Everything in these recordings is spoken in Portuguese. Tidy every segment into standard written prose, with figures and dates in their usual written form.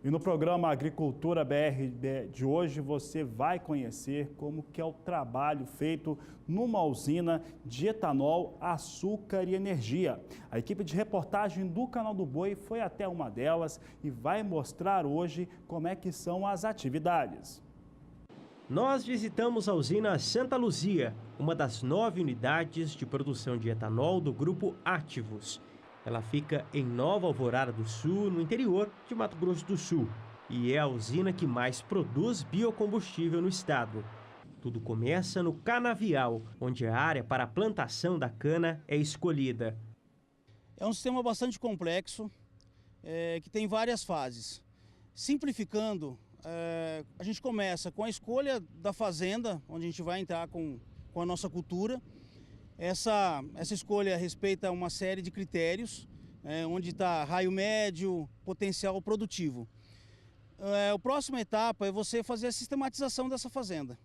E no programa Agricultura BR de hoje você vai conhecer como que é o trabalho feito numa usina de etanol, açúcar e energia. A equipe de reportagem do Canal do Boi foi até uma delas e vai mostrar hoje como é que são as atividades. Nós visitamos a usina Santa Luzia, uma das 9 unidades de produção de etanol do grupo Ativus. Ela fica em Nova Alvorada do Sul, no interior de Mato Grosso do Sul, e é a usina que mais produz biocombustível no estado. Tudo começa no canavial, onde a área para a plantação da cana é escolhida. É um sistema bastante complexo, que tem várias fases. Simplificando, a gente começa com a escolha da fazenda, onde a gente vai entrar com a nossa cultura. Essa escolha respeita uma série de critérios, onde está raio médio, potencial produtivo. A próxima etapa é você fazer a sistematização dessa fazenda,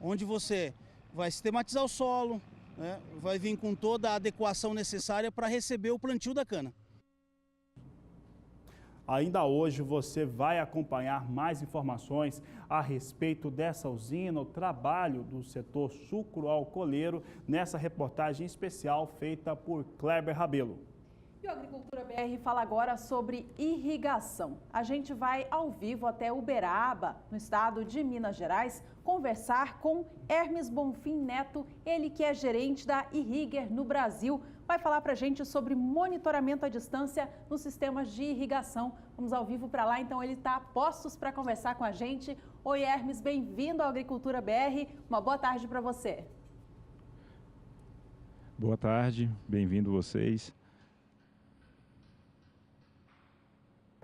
onde você vai sistematizar o solo, vai vir com toda a adequação necessária para receber o plantio da cana. Ainda hoje você vai acompanhar mais informações a respeito dessa usina, o trabalho do setor sucro-alcooleiro, nessa reportagem especial feita por Kleber Rabelo. E o Agricultura BR fala agora sobre irrigação. A gente vai ao vivo até Uberaba, no estado de Minas Gerais, conversar com Hermes Bonfim Neto, ele que é gerente da Irriger no Brasil. Vai falar para a gente sobre monitoramento à distância nos sistemas de irrigação. Vamos ao vivo para lá, então ele está a postos para conversar com a gente. Oi Hermes, bem-vindo ao Agricultura BR, uma boa tarde para você. Boa tarde, bem-vindo vocês.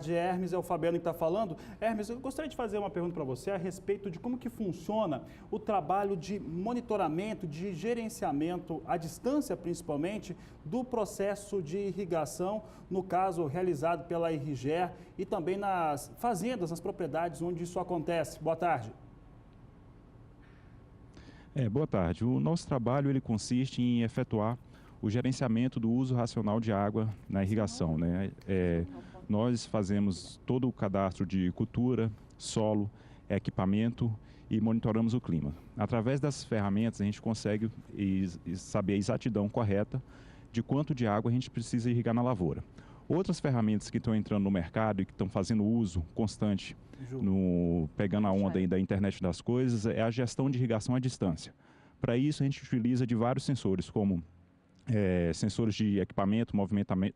Hermes, é o Fabiano que está falando. Hermes, eu gostaria de fazer uma pergunta para você a respeito de como que funciona o trabalho de monitoramento, de gerenciamento à distância, principalmente, do processo de irrigação, no caso realizado pela Irriger e também nas fazendas, nas propriedades onde isso acontece. Boa tarde. Boa tarde. O nosso trabalho ele consiste em efetuar o gerenciamento do uso racional de água na irrigação, né? Nós fazemos todo o cadastro de cultura, solo, equipamento e monitoramos o clima. Através dessas ferramentas a gente consegue saber a exatidão correta de quanto de água a gente precisa irrigar na lavoura. Outras ferramentas que estão entrando no mercado e que estão fazendo uso constante, pegando a onda aí da internet das coisas, é a gestão de irrigação à distância. Para isso a gente utiliza de vários sensores, como sensores de equipamento,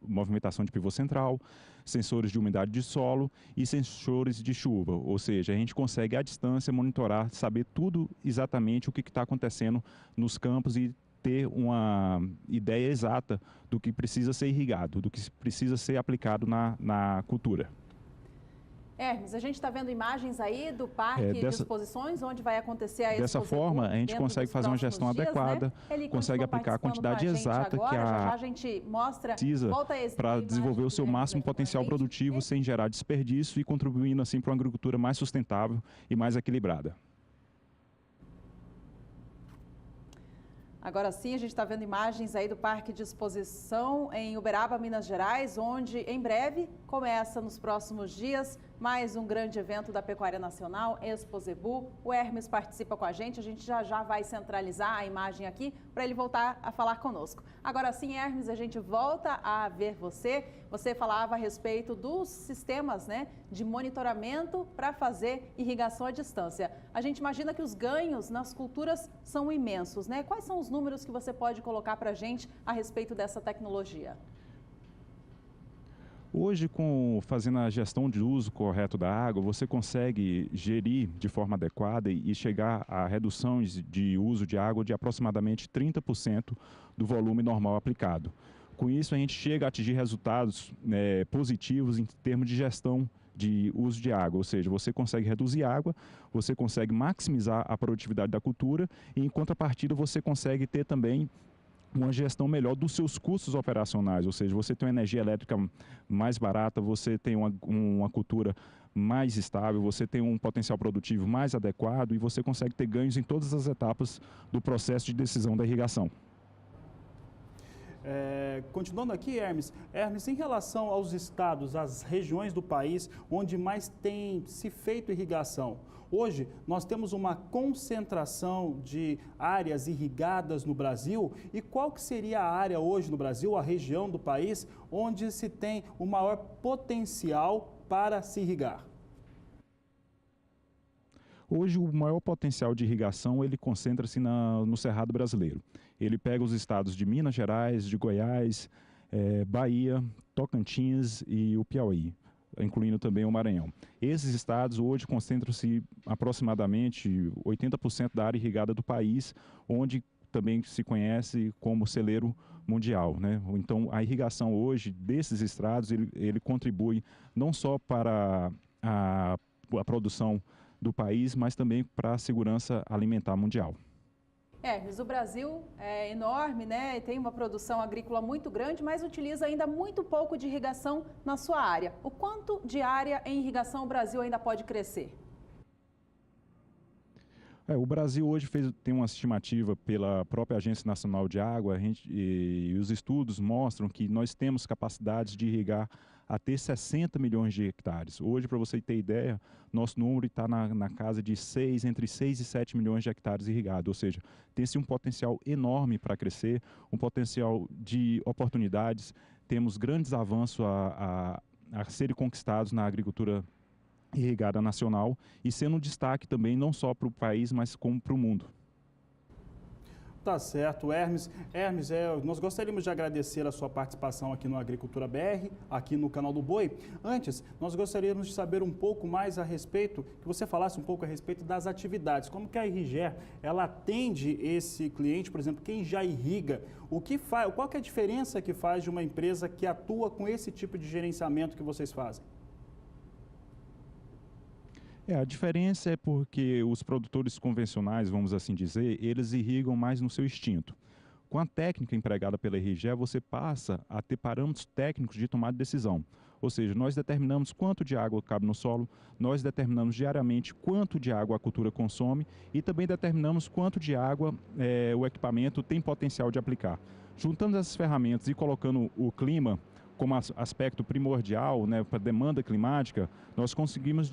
movimentação de pivô central, sensores de umidade de solo e sensores de chuva, ou seja, a gente consegue à distância monitorar, saber tudo exatamente o que está acontecendo nos campos e ter uma ideia exata do que precisa ser irrigado, do que precisa ser aplicado na cultura. Hermes, a gente está vendo imagens aí do parque de exposições, onde vai acontecer a exposição. Dessa forma, a gente consegue fazer uma gestão adequada, né? Consegue aplicar a quantidade exata que a gente precisa para desenvolver o seu máximo potencial produtivo sem gerar desperdício e contribuindo assim para uma agricultura mais sustentável e mais equilibrada. Agora sim, a gente está vendo imagens aí do Parque de Exposição em Uberaba, Minas Gerais, onde em breve começa nos próximos dias mais um grande evento da Pecuária Nacional, Expozebu. O Hermes participa com a gente já vai centralizar a imagem aqui para ele voltar a falar conosco. Agora sim, Hermes, a gente volta a ver você. Você falava a respeito dos sistemas, né, de monitoramento para fazer irrigação à distância. A gente imagina que os ganhos nas culturas são imensos, né? Quais são os números que você pode colocar para a gente a respeito dessa tecnologia? Hoje, fazendo a gestão de uso correto da água, você consegue gerir de forma adequada e chegar a reduções de uso de água de aproximadamente 30% do volume normal aplicado. Com isso, a gente chega a atingir resultados positivos em termos de gestão de uso de água, ou seja, você consegue reduzir água, você consegue maximizar a produtividade da cultura e, em contrapartida, você consegue ter também uma gestão melhor dos seus custos operacionais, ou seja, você tem uma energia elétrica mais barata, você tem uma cultura mais estável, você tem um potencial produtivo mais adequado e você consegue ter ganhos em todas as etapas do processo de decisão da irrigação. Continuando aqui, Hermes, em relação aos estados, às regiões do país onde mais tem se feito irrigação, hoje nós temos uma concentração de áreas irrigadas no Brasil, e qual que seria a área hoje no Brasil, a região do país, onde se tem o maior potencial para se irrigar? Hoje, o maior potencial de irrigação, ele concentra-se no Cerrado brasileiro. Ele pega os estados de Minas Gerais, de Goiás, Bahia, Tocantins e o Piauí, incluindo também o Maranhão. Esses estados hoje concentram-se aproximadamente 80% da área irrigada do país, onde também se conhece como celeiro mundial, né? Então, a irrigação hoje desses estados, ele contribui não só para a produção do país, mas também para a segurança alimentar mundial. Mas o Brasil é enorme, né? Tem uma produção agrícola muito grande, mas utiliza ainda muito pouco de irrigação na sua área. O quanto de área em irrigação o Brasil ainda pode crescer? O Brasil hoje tem uma estimativa pela própria Agência Nacional de Água, e os estudos mostram que nós temos capacidade de irrigar até 60 milhões de hectares. Hoje, para você ter ideia, nosso número está na casa de entre 6 e 7 milhões de hectares irrigados, ou seja, tem-se um potencial enorme para crescer, um potencial de oportunidades, temos grandes avanços a serem conquistados na agricultura irrigada nacional e sendo um destaque também não só para o país, mas como para o mundo. Tá certo, Hermes. Nós gostaríamos de agradecer a sua participação aqui no Agricultura BR, aqui no Canal do Boi. Antes, nós gostaríamos de saber um pouco mais a respeito, que você falasse um pouco a respeito das atividades. Como que a Irriger, ela atende esse cliente, por exemplo, quem já irriga, qual que é a diferença que faz de uma empresa que atua com esse tipo de gerenciamento que vocês fazem? A diferença é porque os produtores convencionais, vamos assim dizer, eles irrigam mais no seu instinto. Com a técnica empregada pela Irriger, você passa a ter parâmetros técnicos de tomada de decisão. Ou seja, nós determinamos quanto de água cabe no solo, nós determinamos diariamente quanto de água a cultura consome e também determinamos quanto de água o equipamento tem potencial de aplicar. Juntando essas ferramentas e colocando o clima como aspecto primordial, né, para a demanda climática, nós conseguimos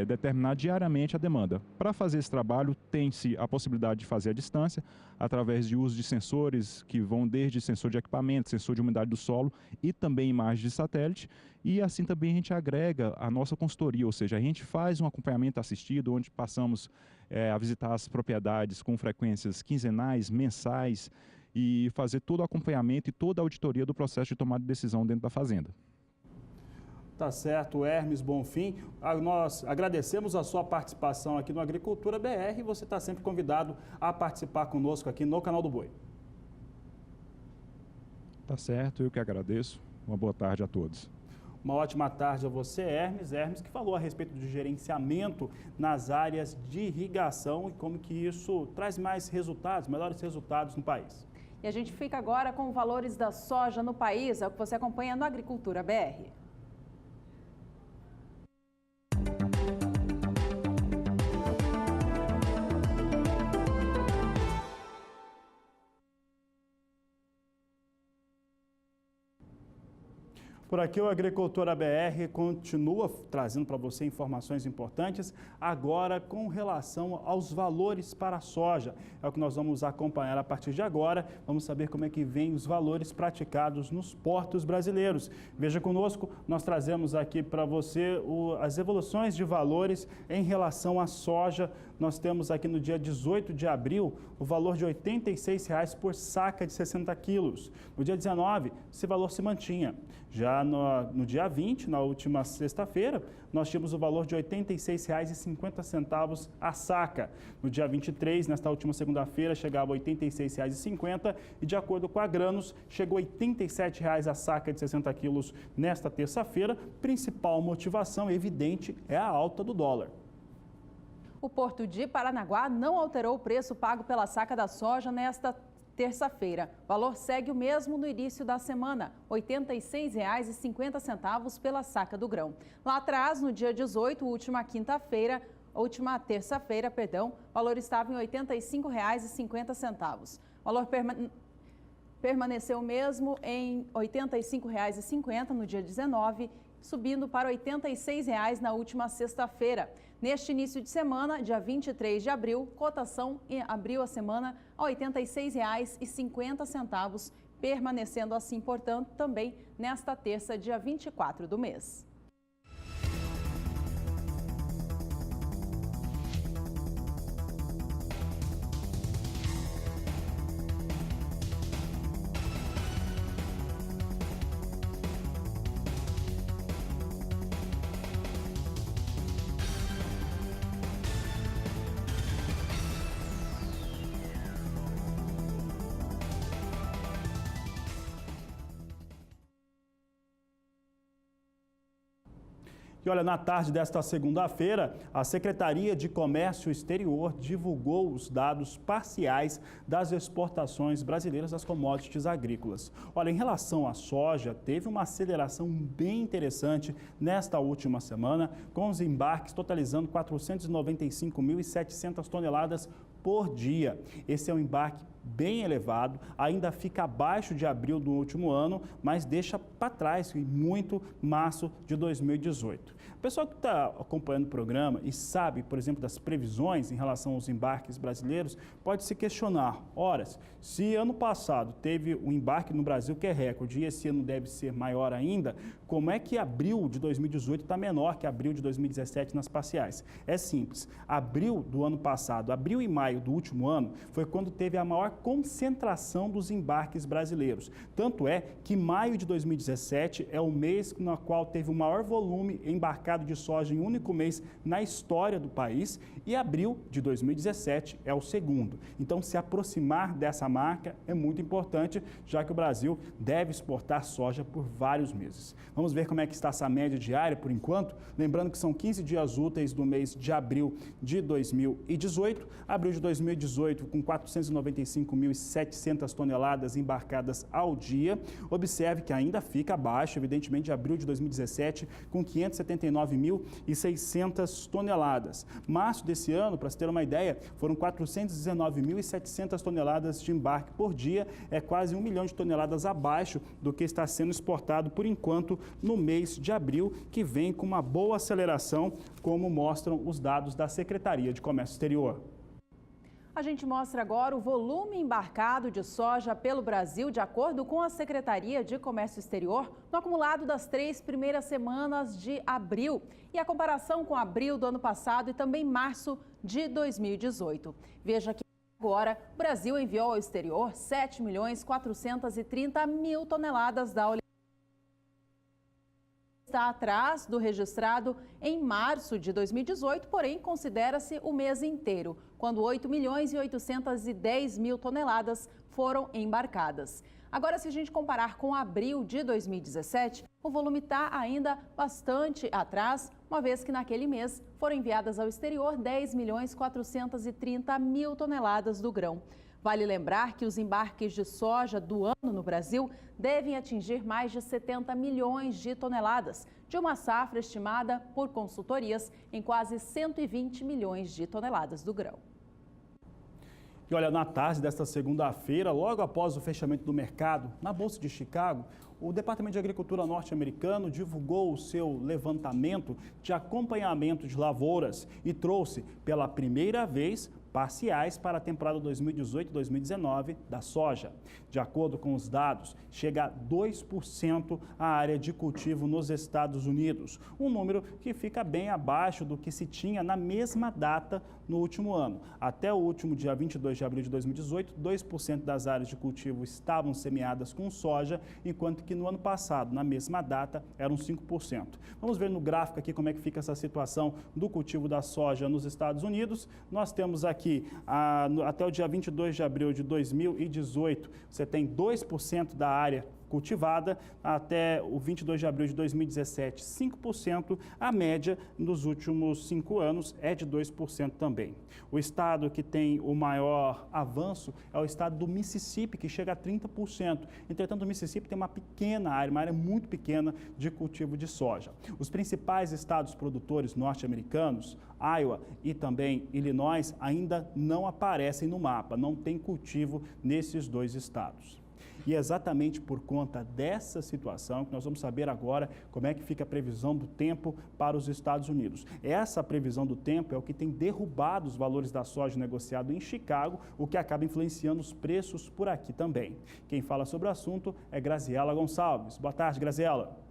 determinar diariamente a demanda. Para fazer esse trabalho, tem-se a possibilidade de fazer à distância, através de uso de sensores que vão desde sensor de equipamento, sensor de umidade do solo e também imagens de satélite. E assim também a gente agrega a nossa consultoria, ou seja, a gente faz um acompanhamento assistido, onde passamos a visitar as propriedades com frequências quinzenais, mensais, e fazer todo o acompanhamento e toda a auditoria do processo de tomada de decisão dentro da fazenda. Tá certo, Hermes Bonfim. Nós agradecemos a sua participação aqui no Agricultura BR e você está sempre convidado a participar conosco aqui no Canal do Boi. Tá certo, eu que agradeço. Uma boa tarde a todos. Uma ótima tarde a você, Hermes. Hermes que falou a respeito do gerenciamento nas áreas de irrigação e como que isso traz mais resultados, melhores resultados no país. E a gente fica agora com valores da soja no país, é o que você acompanha no Agricultura BR. Por aqui o Agricultura BR continua trazendo para você informações importantes, agora com relação aos valores para a soja. É o que nós vamos acompanhar a partir de agora. Vamos saber como é que vem os valores praticados nos portos brasileiros. Veja conosco, nós trazemos aqui para você as evoluções de valores em relação à soja. Nós temos aqui no dia 18 de abril o valor de R$ 86,00 por saca de 60 quilos. No dia 19, esse valor se mantinha. Já no dia 20, na última sexta-feira, nós tínhamos o valor de R$ 86,50 a saca. No dia 23, nesta última segunda-feira, chegava a R$ 86,50 e, de acordo com a Granos, chegou a R$ 87,00 a saca de 60 quilos nesta terça-feira. Principal motivação evidente é a alta do dólar. O Porto de Paranaguá não alterou o preço pago pela saca da soja nesta terça-feira. O valor segue o mesmo no início da semana, R$ 86,50 pela saca do grão. Lá atrás, no dia 18, última terça-feira, o valor estava em R$ 85,50. O valor permaneceu mesmo em R$ 85,50 no dia 19, subindo para R$ 86,00 na última sexta-feira. Neste início de semana, dia 23 de abril, cotação abriu a semana a R$ 86,50, permanecendo assim, portanto, também nesta terça, dia 24 do mês. E olha, na tarde desta segunda-feira, a Secretaria de Comércio Exterior divulgou os dados parciais das exportações brasileiras das commodities agrícolas. Olha, em relação à soja, teve uma aceleração bem interessante nesta última semana, com os embarques totalizando 495.700 toneladas por dia. Esse é um embarque bem elevado, ainda fica abaixo de abril do último ano, mas deixa para trás muito março de 2018. O pessoal que está acompanhando o programa e sabe, por exemplo, das previsões em relação aos embarques brasileiros, pode se questionar, horas, se ano passado teve um embarque no Brasil que é recorde e esse ano deve ser maior ainda, como é que abril de 2018 está menor que abril de 2017 nas parciais? É simples, abril do ano passado, abril e maio do último ano, foi quando teve a maior concentração dos embarques brasileiros. Tanto é que maio de 2017 é o mês no qual teve o maior volume embarcado de soja em um único mês na história do país e abril de 2017 é o segundo. Então, se aproximar dessa marca é muito importante, já que o Brasil deve exportar soja por vários meses. Vamos ver como é que está essa média diária por enquanto. Lembrando que são 15 dias úteis do mês de abril de 2018. Abril de 2018 com 495.700 toneladas embarcadas ao dia. Observe que ainda fica abaixo, evidentemente, de abril de 2017 com 579.600 toneladas. Março desse ano, para se ter uma ideia, foram 419.700 toneladas de embarque por dia. É quase 1 milhão de toneladas abaixo do que está sendo exportado por enquanto no mês de abril, que vem com uma boa aceleração, como mostram os dados da Secretaria de Comércio Exterior. A gente mostra agora o volume embarcado de soja pelo Brasil, de acordo com a Secretaria de Comércio Exterior, no acumulado das 3 primeiras semanas de abril e a comparação com abril do ano passado e também março de 2018. Veja que agora o Brasil enviou ao exterior 7.430.000 toneladas da oleagem. Está atrás do registrado em março de 2018, porém considera-se o mês inteiro, quando 8.810.000 toneladas foram embarcadas. Agora, se a gente comparar com abril de 2017, o volume está ainda bastante atrás, uma vez que naquele mês foram enviadas ao exterior 10.430.000 toneladas do grão. Vale lembrar que os embarques de soja do ano no Brasil devem atingir mais de 70 milhões de toneladas, de uma safra estimada por consultorias em quase 120 milhões de toneladas do grão. E olha, na tarde desta segunda-feira, logo após o fechamento do mercado na Bolsa de Chicago, o Departamento de Agricultura norte-americano divulgou o seu levantamento de acompanhamento de lavouras e trouxe pela primeira vez parciais para a temporada 2018-2019 da soja. De acordo com os dados, chega a 2% a área de cultivo nos Estados Unidos, um número que fica bem abaixo do que se tinha na mesma data no último ano. Até o último dia 22 de abril de 2018, 2% das áreas de cultivo estavam semeadas com soja, enquanto que no ano passado, na mesma data, eram 5%. Vamos ver no gráfico aqui como é que fica essa situação do cultivo da soja nos Estados Unidos. Nós temos aqui até o dia 22 de abril de 2018, você tem 2% da área cultivada, até o 22 de abril de 2017, 5%, a média nos últimos 5 anos é de 2% também. O estado que tem o maior avanço é o estado do Mississippi, que chega a 30%. Entretanto, o Mississippi tem uma pequena área, uma área muito pequena de cultivo de soja. Os principais estados produtores norte-americanos, Iowa e também Illinois, ainda não aparecem no mapa, não tem cultivo nesses dois estados. E é exatamente por conta dessa situação que nós vamos saber agora como é que fica a previsão do tempo para os Estados Unidos. Essa previsão do tempo é o que tem derrubado os valores da soja negociado em Chicago, o que acaba influenciando os preços por aqui também. Quem fala sobre o assunto é Graziela Gonçalves. Boa tarde, Graziela.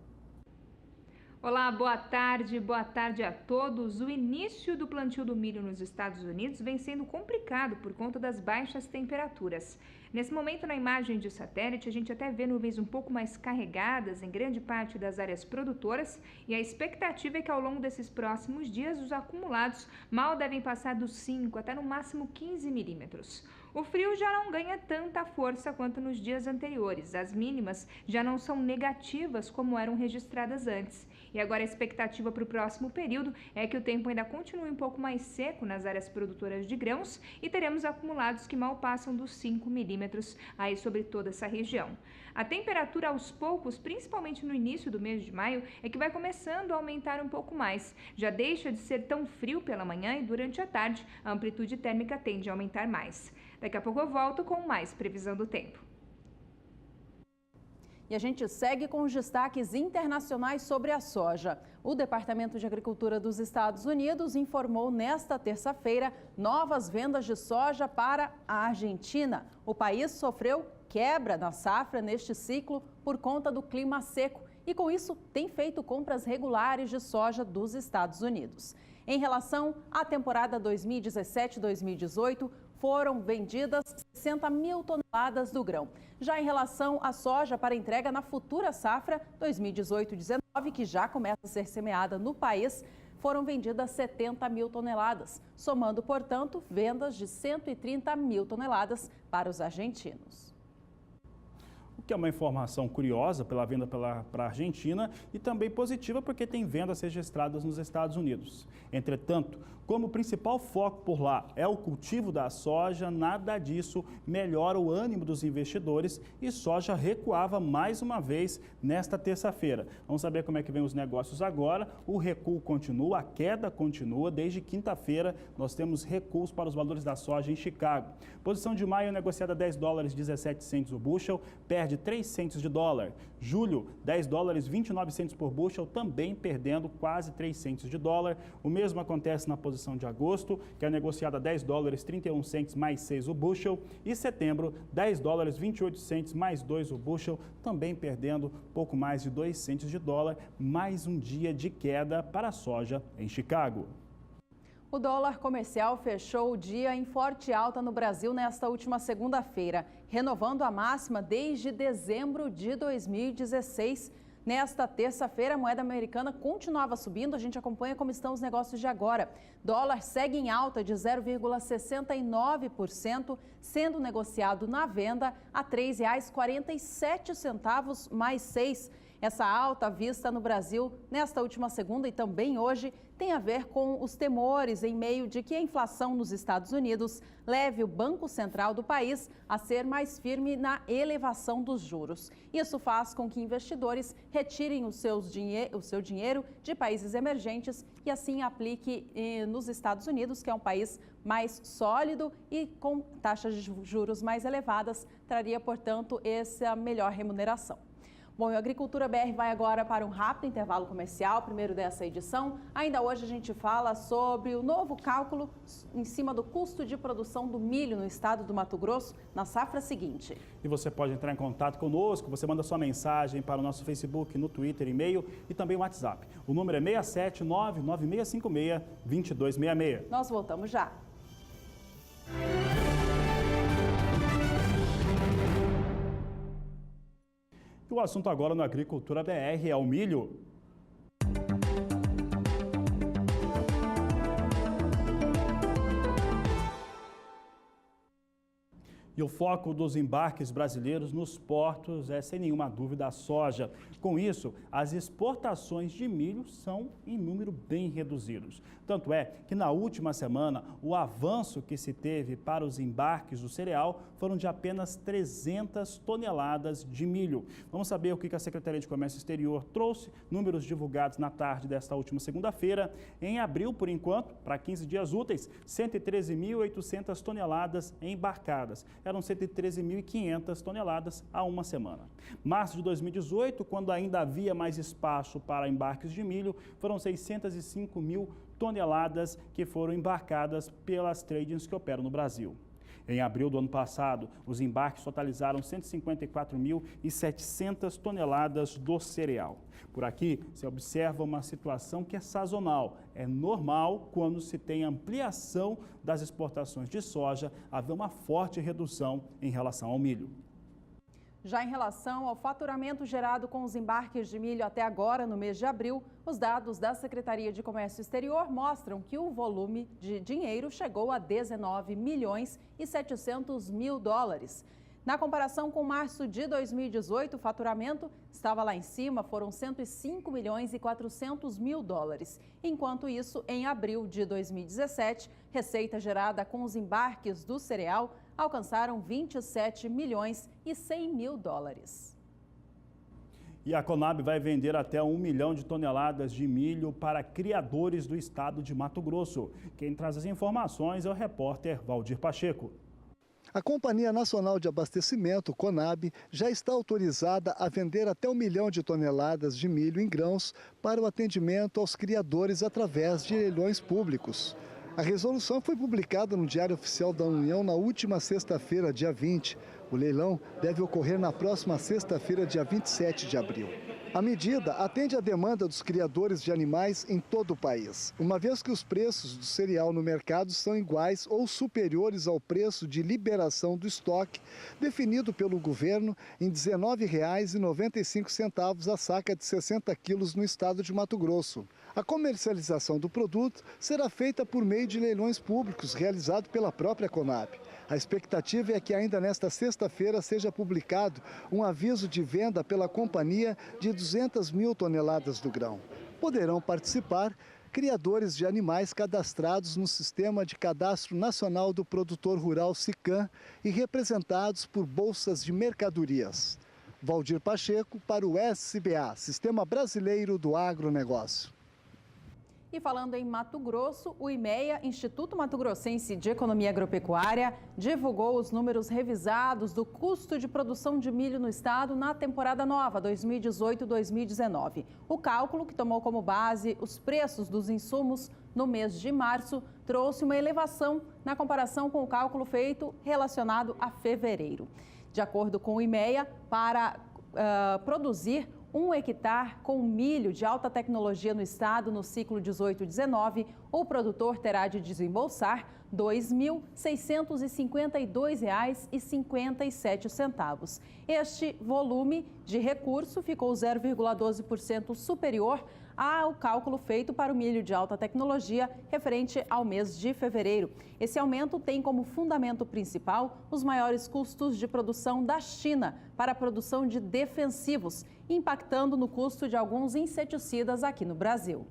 Olá, boa tarde a todos. O início do plantio do milho nos Estados Unidos vem sendo complicado por conta das baixas temperaturas. Nesse momento, na imagem de satélite, a gente até vê nuvens um pouco mais carregadas em grande parte das áreas produtoras e a expectativa é que ao longo desses próximos dias os acumulados mal devem passar dos 5 até no máximo 15 milímetros. O frio já não ganha tanta força quanto nos dias anteriores. As mínimas já não são negativas como eram registradas antes. E agora a expectativa para o próximo período é que o tempo ainda continue um pouco mais seco nas áreas produtoras de grãos e teremos acumulados que mal passam dos 5 milímetros aí sobre toda essa região. A temperatura aos poucos, principalmente no início do mês de maio, é que vai começando a aumentar um pouco mais. Já deixa de ser tão frio pela manhã e durante a tarde a amplitude térmica tende a aumentar mais. Daqui a pouco eu volto com mais previsão do tempo. E a gente segue com os destaques internacionais sobre a soja. O Departamento de Agricultura dos Estados Unidos informou nesta terça-feira novas vendas de soja para a Argentina. O país sofreu quebra na safra neste ciclo por conta do clima seco e, com isso, tem feito compras regulares de soja dos Estados Unidos. Em relação à temporada 2017-2018, foram vendidas 60 mil toneladas do grão. Já em relação à soja para entrega na futura safra 2018-19, que já começa a ser semeada no país, foram vendidas 70 mil toneladas, somando, portanto, vendas de 130 mil toneladas para os argentinos. O que é uma informação curiosa pela venda para a Argentina e também positiva porque tem vendas registradas nos Estados Unidos. Entretanto, como o principal foco por lá é o cultivo da soja, nada disso melhora o ânimo dos investidores e soja recuava mais uma vez nesta terça-feira. Vamos saber como é que vem os negócios agora. O recuo continua, a queda continua. Desde quinta-feira nós temos recuos para os valores da soja em Chicago. Posição de maio negociada a 10 dólares 17 centos o bushel, perde 3 centos de dólar. Julho, 10 dólares 29 centos por bushel, também perdendo quase 3 centos de dólar. O mesmo acontece na posição de agosto, que é negociada a 10 dólares 31 centos mais 6 o bushel. E setembro, 10 dólares 28 centos mais 2 o bushel, também perdendo pouco mais de 2 centos de dólar. Mais um dia de queda para a soja em Chicago. O dólar comercial fechou o dia em forte alta no Brasil nesta última segunda-feira, renovando a máxima desde dezembro de 2016. Nesta terça-feira, a moeda americana continuava subindo. A gente acompanha como estão os negócios de agora. Dólar segue em alta de 0,69%, sendo negociado na venda a R$ 3,47 mais 6. Essa alta vista no Brasil nesta última segunda e também hoje tem a ver com os temores em meio de que a inflação nos Estados Unidos leve o Banco Central do país a ser mais firme na elevação dos juros. Isso faz com que investidores retirem o seu dinheiro de países emergentes e assim aplique nos Estados Unidos, que é um país mais sólido e com taxas de juros mais elevadas, traria, portanto, essa melhor remuneração. Bom, e o Agricultura BR vai agora para um rápido intervalo comercial, primeiro dessa edição. Ainda hoje a gente fala sobre o novo cálculo em cima do custo de produção do milho no estado do Mato Grosso na safra seguinte. E você pode entrar em contato conosco, você manda sua mensagem para o nosso Facebook, no Twitter, e-mail e também o WhatsApp. O número é 67996562266. Nós voltamos já. O assunto agora no Agricultura BR é o milho. E o foco dos embarques brasileiros nos portos é, sem nenhuma dúvida, a soja. Com isso, as exportações de milho são em número bem reduzidos. Tanto é que na última semana, o avanço que se teve para os embarques do cereal foram de apenas 300 toneladas de milho. Vamos saber o que a Secretaria de Comércio Exterior trouxe, números divulgados na tarde desta última segunda-feira. Em abril, por enquanto, para 15 dias úteis, 113.800 toneladas embarcadas. eram 113.500 toneladas há uma semana. Março de 2018, quando ainda havia mais espaço para embarques de milho, foram 605 mil toneladas que foram embarcadas pelas tradings que operam no Brasil. Em abril do ano passado, os embarques totalizaram 154.700 toneladas do cereal. Por aqui, se observa uma situação que é sazonal. É normal, quando se tem ampliação das exportações de soja, haver uma forte redução em relação ao milho. Já em relação ao faturamento gerado com os embarques de milho até agora, no mês de abril, os dados da Secretaria de Comércio Exterior mostram que o volume de dinheiro chegou a 19.700.000 dólares. Na comparação com março de 2018, o faturamento estava lá em cima, foram 105.400.000 dólares. Enquanto isso, em abril de 2017, receita gerada com os embarques do cereal alcançaram 27.100.000 dólares. E a Conab vai vender até 1 milhão de toneladas de milho para criadores do estado de Mato Grosso. Quem traz as informações é o repórter Valdir Pacheco. A Companhia Nacional de Abastecimento, Conab, já está autorizada a vender até 1 milhão de toneladas de milho em grãos para o atendimento aos criadores através de leilões públicos. A resolução foi publicada no Diário Oficial da União na última sexta-feira, dia 20. O leilão deve ocorrer na próxima sexta-feira, dia 27 de abril. A medida atende à demanda dos criadores de animais em todo o país, uma vez que os preços do cereal no mercado são iguais ou superiores ao preço de liberação do estoque, definido pelo governo em R$ 19,95 a saca de 60 quilos no estado de Mato Grosso. A comercialização do produto será feita por meio de leilões públicos realizados pela própria Conab. A expectativa é que ainda nesta sexta-feira seja publicado um aviso de venda pela companhia de 200.000 toneladas do grão. Poderão participar criadores de animais cadastrados no Sistema de Cadastro Nacional do Produtor Rural SICAM e representados por bolsas de mercadorias. Valdir Pacheco para o SBA, Sistema Brasileiro do Agronegócio. E falando em Mato Grosso, o IMEA, Instituto Mato Grossense de Economia Agropecuária, divulgou os números revisados do custo de produção de milho no estado na temporada nova 2018-2019. O cálculo, que tomou como base os preços dos insumos no mês de março, trouxe uma elevação na comparação com o cálculo feito relacionado a fevereiro. De acordo com o IMEA, para produzir 1 hectare com milho de alta tecnologia no estado no ciclo 18-19, o produtor terá de desembolsar R$ 2.652,57. Este volume de recurso ficou 0,12% superior ao cálculo feito para o milho de alta tecnologia referente ao mês de fevereiro. Esse aumento tem como fundamento principal os maiores custos de produção da China para a produção de defensivos, impactando no custo de alguns inseticidas aqui no Brasil.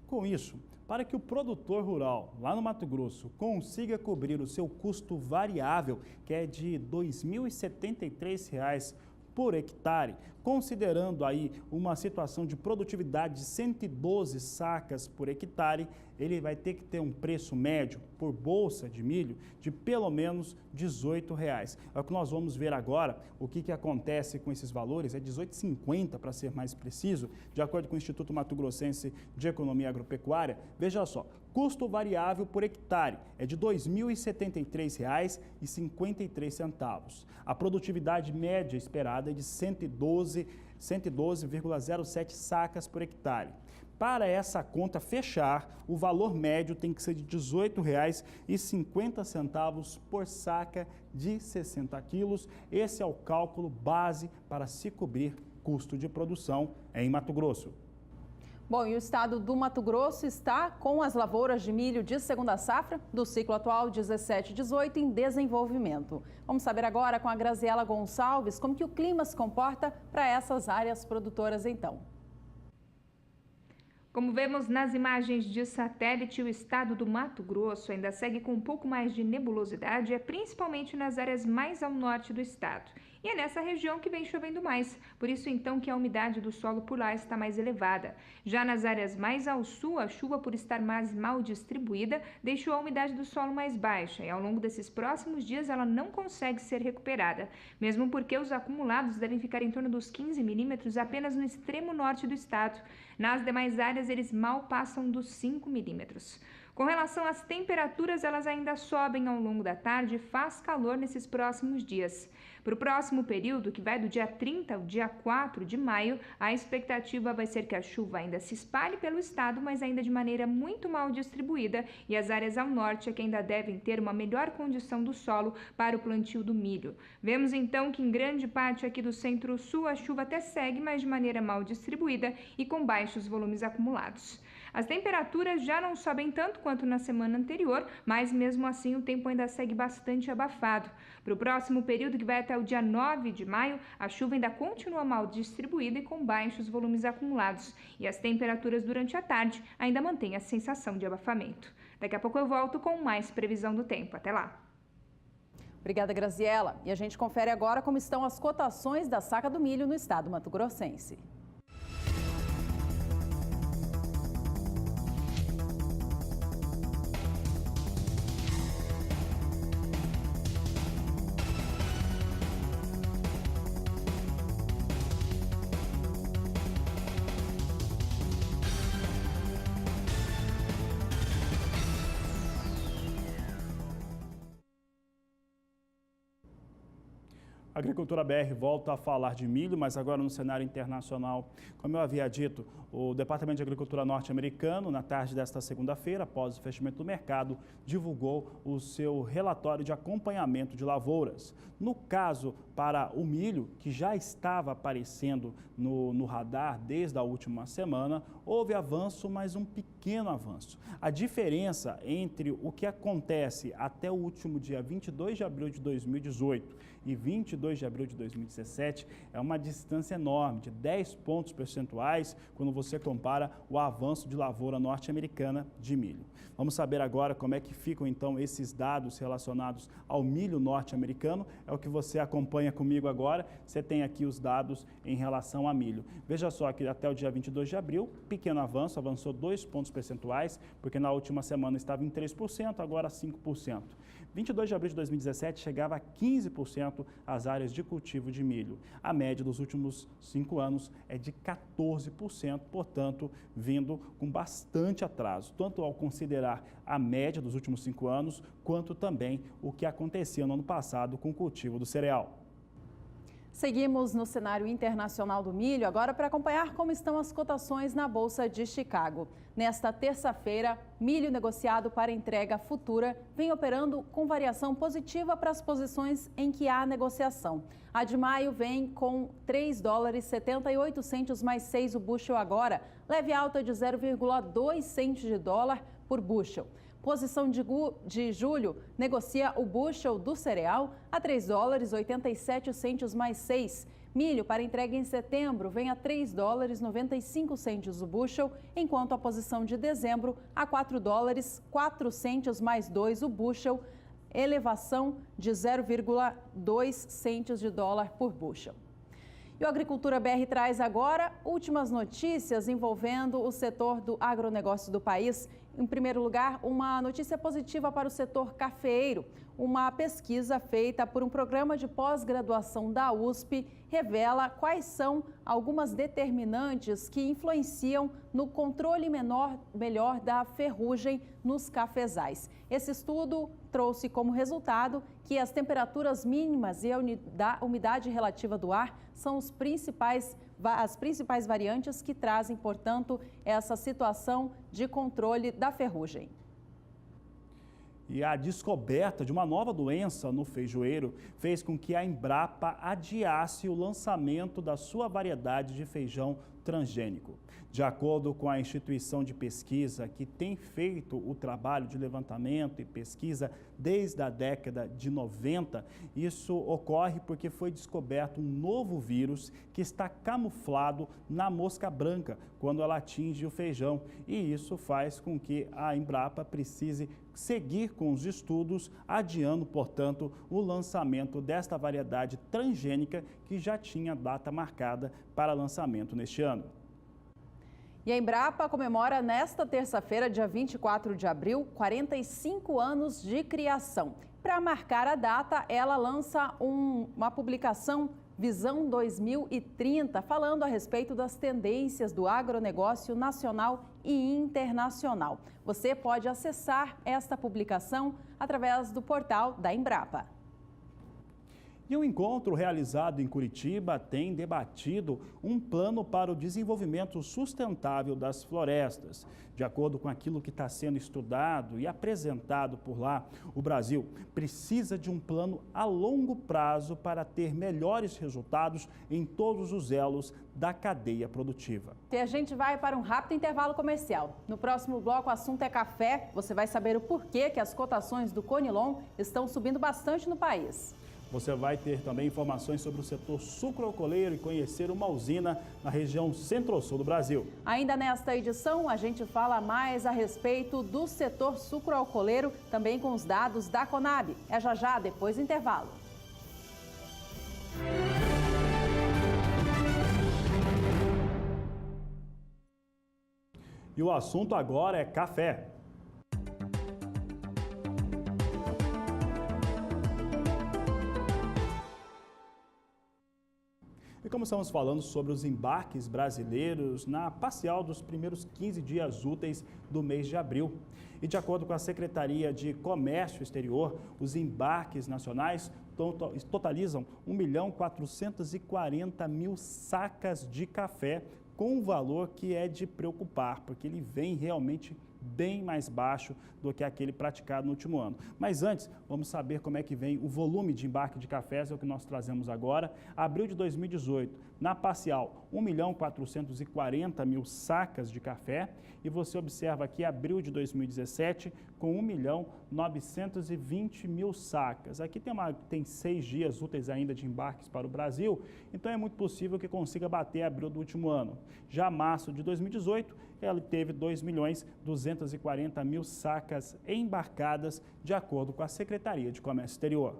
Com isso, para que o produtor rural lá no Mato Grosso consiga cobrir o seu custo variável, que é de R$ 2.073 por hectare, considerando aí uma situação de produtividade de 112 sacas por hectare, ele vai ter que ter um preço médio por bolsa de milho de pelo menos R$ 18,00. É o que nós vamos ver agora. O que acontece com esses valores é R$ 18,50 para ser mais preciso, de acordo com o Instituto Mato Grossense de Economia Agropecuária. Veja só, custo variável por hectare é de R$ 2.073,53. A produtividade média esperada é de 112,07 sacas por hectare. Para essa conta fechar, o valor médio tem que ser de R$ 18,50 por saca de 60 quilos. Esse é o cálculo base para se cobrir custo de produção em Mato Grosso. Bom, e o estado do Mato Grosso está com as lavouras de milho de segunda safra do ciclo atual 17-18 em desenvolvimento. Vamos saber agora com a Graziela Gonçalves como que o clima se comporta para essas áreas produtoras então. Como vemos nas imagens de satélite, o estado do Mato Grosso ainda segue com um pouco mais de nebulosidade, principalmente nas áreas mais ao norte do estado. e é nessa região que vem chovendo mais, por isso então que a umidade do solo por lá está mais elevada. Já nas áreas mais ao sul, a chuva, por estar mais mal distribuída, deixou a umidade do solo mais baixa e ao longo desses próximos dias ela não consegue ser recuperada, mesmo porque os acumulados devem ficar em torno dos 15 milímetros apenas no extremo norte do estado. Nas demais áreas, eles mal passam dos 5 milímetros. Com relação às temperaturas, elas ainda sobem ao longo da tarde e faz calor nesses próximos dias. Para o próximo período, que vai do dia 30 ao dia 4 de maio, a expectativa vai ser que a chuva ainda se espalhe pelo estado, mas ainda de maneira muito mal distribuída, e as áreas ao norte é que ainda devem ter uma melhor condição do solo para o plantio do milho. Vemos então que em grande parte aqui do centro-sul a chuva até segue, mas de maneira mal distribuída e com baixos volumes acumulados. As temperaturas já não sobem tanto quanto na semana anterior, mas mesmo assim o tempo ainda segue bastante abafado. Para o próximo período, que vai até o dia 9 de maio, a chuva ainda continua mal distribuída e com baixos volumes acumulados. E as temperaturas durante a tarde ainda mantêm a sensação de abafamento. Daqui a pouco eu volto com mais previsão do tempo. Até lá! Obrigada, Graziela. E a gente confere agora como estão as cotações da saca do milho no estado mato-grossense. A Agricultura BR volta a falar de milho, mas agora no cenário internacional. Como eu havia dito, o Departamento de Agricultura norte-americano, na tarde desta segunda-feira, após o fechamento do mercado, divulgou o seu relatório de acompanhamento de lavouras. No caso, para o milho, que já estava aparecendo no radar desde a última semana, houve avanço, mas um pequeno avanço. A diferença entre o que acontece até o último dia 22 de abril de 2018 e 22 de abril de 2017 é uma distância enorme, de 10 pontos percentuais, quando você compara o avanço de lavoura norte-americana de milho. Vamos saber agora como é que ficam então esses dados relacionados ao milho norte-americano. É o que você acompanha comigo agora. Você tem aqui os dados em relação a milho. Veja só que até o dia 22 de abril, pequeno avanço, avançou 2 pontos percentuais, porque na última semana estava em 3%, agora 5%. 22 de abril de 2017 chegava a 15% as áreas de cultivo de milho. A média dos últimos 5 anos é de 14%, portanto, vindo com bastante atraso, tanto ao considerar a média dos últimos 5 anos, quanto também o que acontecia no ano passado com o cultivo do cereal. Seguimos no cenário internacional do milho, agora para acompanhar como estão as cotações na Bolsa de Chicago. Nesta terça-feira, milho negociado para entrega futura vem operando com variação positiva para as posições em que há negociação. A de maio vem com $3,78 mais 6 o bushel agora, leve alta de 0,2 centes de dólar por bushel. Posição de julho negocia o bushel do cereal a $3,87 mais 6. Milho para entrega em setembro vem a $3,95 o bushel, enquanto a posição de dezembro a $4,04 mais 2 o bushel, elevação de 0,2 centes de dólar por bushel. E o Agricultura BR traz agora últimas notícias envolvendo o setor do agronegócio do país. Em primeiro lugar, uma notícia positiva para o setor cafeeiro. Uma pesquisa feita por um programa de pós-graduação da USP revela quais são algumas determinantes que influenciam no controle melhor da ferrugem nos cafezais. Esse estudo trouxe como resultado que as temperaturas mínimas e a umidade relativa do ar são as principais variantes que trazem, portanto, essa situação de controle da ferrugem. E a descoberta de uma nova doença no feijoeiro fez com que a Embrapa adiasse o lançamento da sua variedade de feijão transgênico. De acordo com a instituição de pesquisa que tem feito o trabalho de levantamento e pesquisa desde a década de 90, isso ocorre porque foi descoberto um novo vírus que está camuflado na mosca branca quando ela atinge o feijão. E isso faz com que a Embrapa precise seguir com os estudos, adiando, portanto, o lançamento desta variedade transgênica que já tinha data marcada para lançamento neste ano. E a Embrapa comemora nesta terça-feira, dia 24 de abril, 45 anos de criação. Para marcar a data, ela lança uma publicação Visão 2030, falando a respeito das tendências do agronegócio nacional e internacional. Você pode acessar esta publicação através do portal da Embrapa. E o encontro realizado em Curitiba tem debatido um plano para o desenvolvimento sustentável das florestas. De acordo com aquilo que está sendo estudado e apresentado por lá, o Brasil precisa de um plano a longo prazo para ter melhores resultados em todos os elos da cadeia produtiva. E a gente vai para um rápido intervalo comercial. No próximo bloco, o assunto é café. Você vai saber o porquê que as cotações do Conilon estão subindo bastante no país. Você vai ter também informações sobre o setor sucroalcooleiro e conhecer uma usina na região centro-sul do Brasil. Ainda nesta edição, a gente fala mais a respeito do setor sucroalcooleiro, também com os dados da Conab. É já, depois do intervalo. E o assunto agora é café. E como estamos falando sobre os embarques brasileiros na parcial dos primeiros 15 dias úteis do mês de abril. E de acordo com a Secretaria de Comércio Exterior, os embarques nacionais totalizam 1.440.000 sacas de café, com um valor que é de preocupar, porque ele vem realmente bem mais baixo do que aquele praticado no último ano. Mas antes, vamos saber como é que vem o volume de embarque de cafés, é o que nós trazemos agora. Abril de 2018, na parcial, 1.440.000 sacas de café. E você observa aqui, abril de 2017, com 1.920.000 sacas. Aqui tem 6 dias úteis ainda de embarques para o Brasil, então é muito possível que consiga bater abril do último ano. Já março de 2018, ela teve 2.240.000 sacas embarcadas, de acordo com a Secretaria de Comércio Exterior.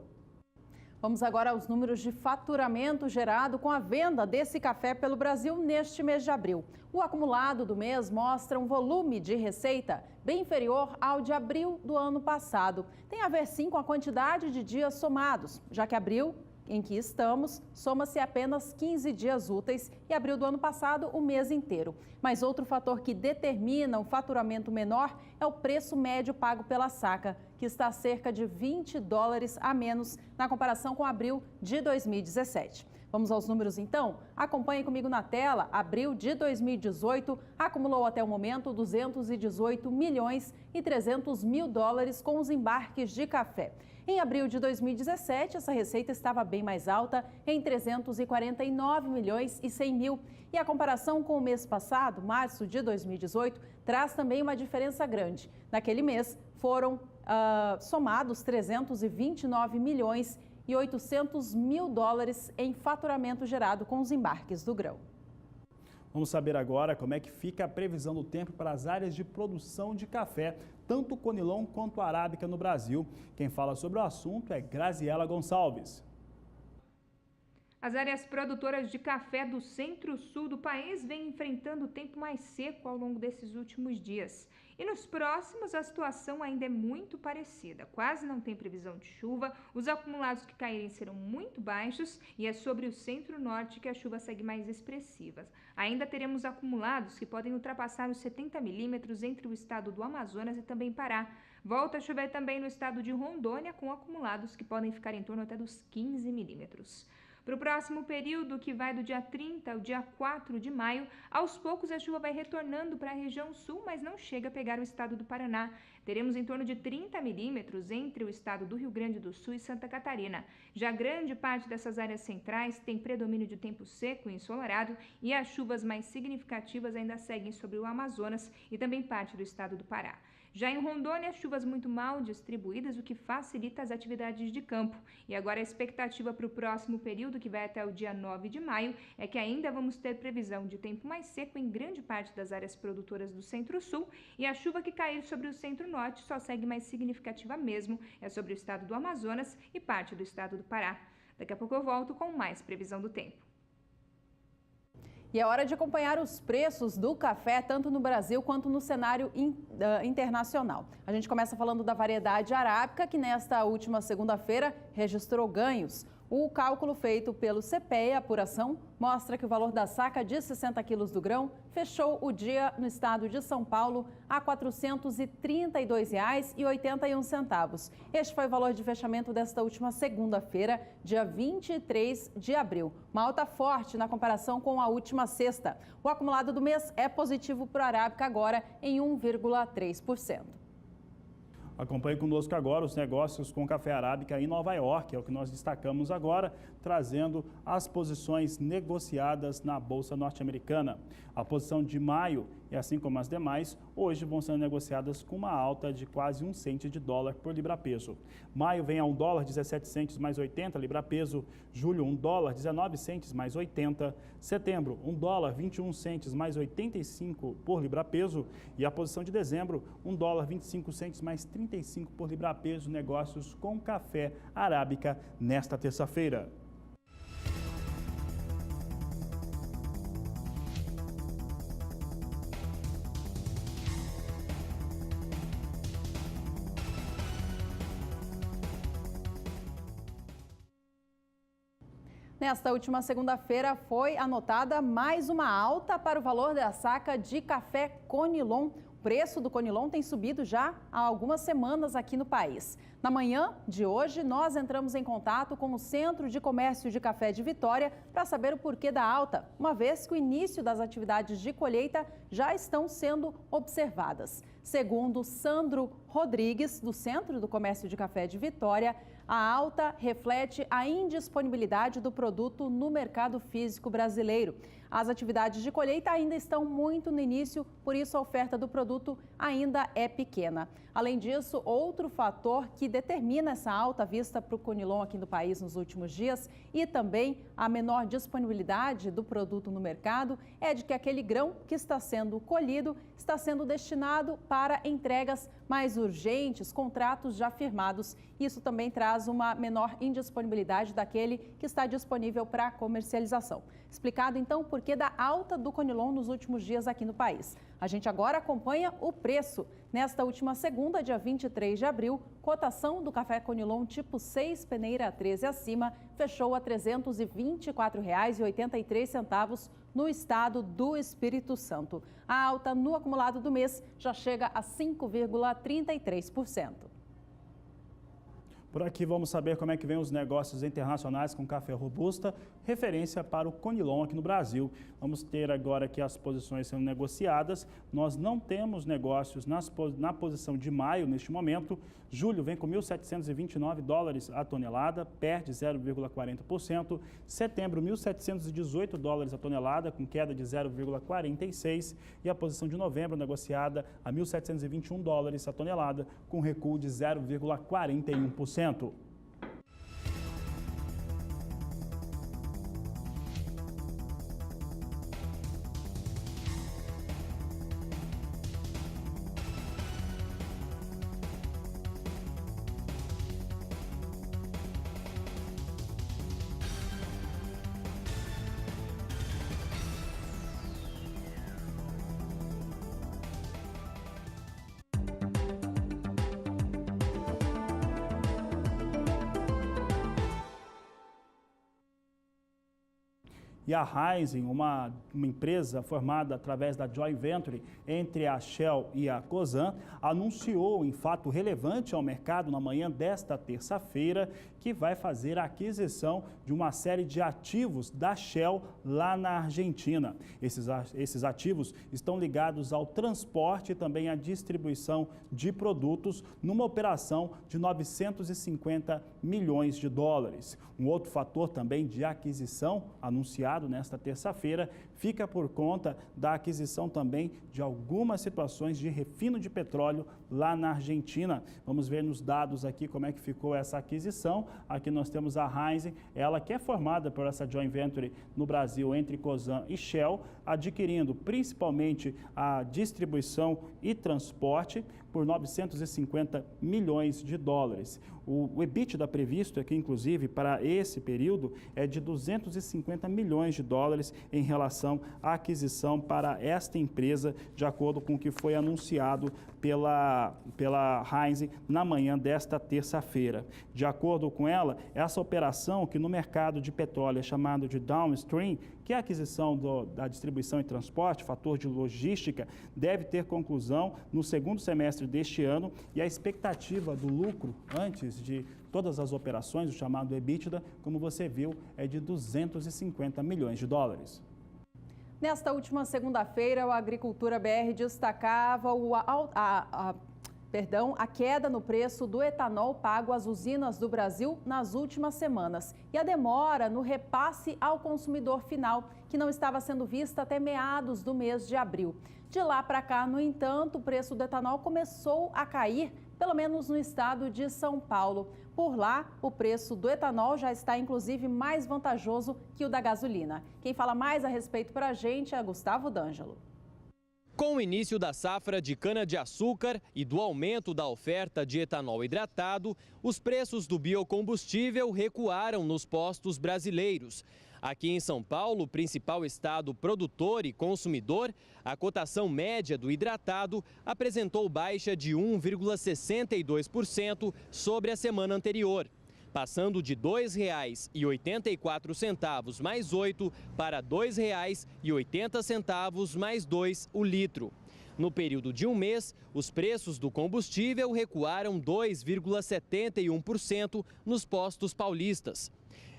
Vamos agora aos números de faturamento gerado com a venda desse café pelo Brasil neste mês de abril. O acumulado do mês mostra um volume de receita bem inferior ao de abril do ano passado. Tem a ver sim com a quantidade de dias somados, já que abril, em que estamos, soma-se apenas 15 dias úteis e abril do ano passado o mês inteiro. Mas outro fator que determina um faturamento menor é o preço médio pago pela saca, que está cerca de $20 a menos na comparação com abril de 2017. Vamos aos números então? Acompanhe comigo na tela. Abril de 2018 acumulou até o momento 218.300 mil dólares com os embarques de café. Em abril de 2017, essa receita estava bem mais alta, em 349 milhões e 100 mil. E a comparação com o mês passado, março de 2018, traz também uma diferença grande. Naquele mês, foram somados 329 milhões e 800 mil dólares em faturamento gerado com os embarques do grão. Vamos saber agora como é que fica a previsão do tempo para as áreas de produção de café, tanto o Conilon quanto a Arábica no Brasil. Quem fala sobre o assunto é Graziela Gonçalves. As áreas produtoras de café do centro-sul do país vêm enfrentando o tempo mais seco ao longo desses últimos dias. E nos próximos, a situação ainda é muito parecida. Quase não tem previsão de chuva, os acumulados que caírem serão muito baixos e é sobre o centro-norte que a chuva segue mais expressiva. Ainda teremos acumulados que podem ultrapassar os 70 milímetros entre o estado do Amazonas e também Pará. Volta a chover também no estado de Rondônia, com acumulados que podem ficar em torno até dos 15 milímetros. Para o próximo período, que vai do dia 30 ao dia 4 de maio, aos poucos a chuva vai retornando para a região sul, mas não chega a pegar o estado do Paraná. Teremos em torno de 30 milímetros entre o estado do Rio Grande do Sul e Santa Catarina. Já grande parte dessas áreas centrais tem predomínio de tempo seco e ensolarado e as chuvas mais significativas ainda seguem sobre o Amazonas e também parte do estado do Pará. Já em Rondônia, chuvas muito mal distribuídas, o que facilita as atividades de campo. E agora a expectativa para o próximo período, que vai até o dia 9 de maio, é que ainda vamos ter previsão de tempo mais seco em grande parte das áreas produtoras do Centro-Sul, e a chuva que cair sobre o Centro-Norte só segue mais significativa mesmo, é sobre o estado do Amazonas e parte do estado do Pará. Daqui a pouco eu volto com mais previsão do tempo. E é hora de acompanhar os preços do café, tanto no Brasil quanto no cenário internacional. A gente começa falando da variedade arábica, que nesta última segunda-feira registrou ganhos. O cálculo feito pelo CPEA Apuração mostra que o valor da saca de 60 quilos do grão fechou o dia no estado de São Paulo a R$ 432,81. Este foi o valor de fechamento desta última segunda-feira, dia 23 de abril. Uma alta forte na comparação com a última sexta. O acumulado do mês é positivo para a arábica agora em 1,3%. Acompanhe conosco agora os negócios com café arábica em Nova York, é o que nós destacamos agora, trazendo as posições negociadas na Bolsa Norte-Americana. A posição de maio, e assim como as demais, hoje vão sendo negociadas com uma alta de quase 1 cento de dólar por libra-peso. Maio vem a $1,17 mais 80 libra-peso, julho $1,19 mais 80, setembro $1,21 mais 85 por libra-peso e a posição de dezembro $1,25 mais 35 por libra-peso, negócios com café arábica nesta terça-feira. Nesta última segunda-feira foi anotada mais uma alta para o valor da saca de café Conilon. O preço do Conilon tem subido já há algumas semanas aqui no país. Na manhã de hoje, nós entramos em contato com o Centro de Comércio de Café de Vitória para saber o porquê da alta, uma vez que o início das atividades de colheita já estão sendo observadas. Segundo Sandro Rodrigues, do Centro do Comércio de Café de Vitória, a alta reflete a indisponibilidade do produto no mercado físico brasileiro. As atividades de colheita ainda estão muito no início, por isso a oferta do produto ainda é pequena. Além disso, outro fator que determina essa alta vista para o Conilon aqui no país nos últimos dias e também a menor disponibilidade do produto no mercado é de que aquele grão que está sendo colhido está sendo destinado para entregas mais urgentes, contratos já firmados. Isso também traz uma menor indisponibilidade daquele que está disponível para comercialização. Explicado então o porquê da alta do Conilon nos últimos dias aqui no país. A gente agora acompanha o preço. Nesta última segunda, dia 23 de abril, cotação do café Conilon tipo 6, peneira 13 acima, fechou a R$ 324,83 no estado do Espírito Santo. A alta no acumulado do mês já chega a 5,33%. Por aqui vamos saber como é que vem os negócios internacionais com café robusta, referência para o Conilon aqui no Brasil. Vamos ter agora aqui as posições sendo negociadas. Nós não temos negócios na posição de maio neste momento. Julho vem com $1.729 a tonelada, perde 0,40%. Setembro, $1.718 a tonelada, com queda de 0,46%. E a posição de novembro negociada a $1.721 a tonelada, com recuo de 0,41%. E a Raízen, uma empresa formada através da joint venture entre a Shell e a Cosan, anunciou em fato relevante ao mercado na manhã desta terça-feira que vai fazer a aquisição de uma série de ativos da Shell lá na Argentina. Esses ativos estão ligados ao transporte e também à distribuição de produtos numa operação de 950 milhões de dólares. Um outro fator também de aquisição anunciado nesta terça-feira fica por conta da aquisição também de algumas situações de refino de petróleo lá na Argentina. Vamos ver nos dados aqui como é que ficou essa aquisição. Aqui nós temos a Raízen, ela que é formada por essa joint venture no Brasil entre Cosan e Shell, adquirindo principalmente a distribuição e transporte por 950 milhões de dólares. O EBITDA previsto aqui, inclusive, para esse período é de 250 milhões de dólares em relação à aquisição para esta empresa, de acordo com o que foi anunciado pela Raízen na manhã desta terça-feira. De acordo com ela, essa operação, que no mercado de petróleo é chamado de downstream, que é a aquisição da distribuição e transporte, fator de logística, deve ter conclusão no segundo semestre deste ano, e a expectativa do lucro antes de todas as operações, o chamado EBITDA, como você viu, é de 250 milhões de dólares. Nesta última segunda-feira, o Agricultura BR destacava a queda no preço do etanol pago às usinas do Brasil nas últimas semanas e a demora no repasse ao consumidor final, que não estava sendo vista até meados do mês de abril. De lá para cá, no entanto, o preço do etanol começou a cair, pelo menos no estado de São Paulo. Por lá, o preço do etanol já está, inclusive, mais vantajoso que o da gasolina. Quem fala mais a respeito para a gente é Gustavo D'Angelo. Com o início da safra de cana-de-açúcar e do aumento da oferta de etanol hidratado, os preços do biocombustível recuaram nos postos brasileiros. Aqui em São Paulo, principal estado produtor e consumidor, a cotação média do hidratado apresentou baixa de 1,62% sobre a semana anterior, passando de R$ 2,84 mais 8 para R$ 2,80 mais 2 o litro. No período de um mês, os preços do combustível recuaram 2,71% nos postos paulistas.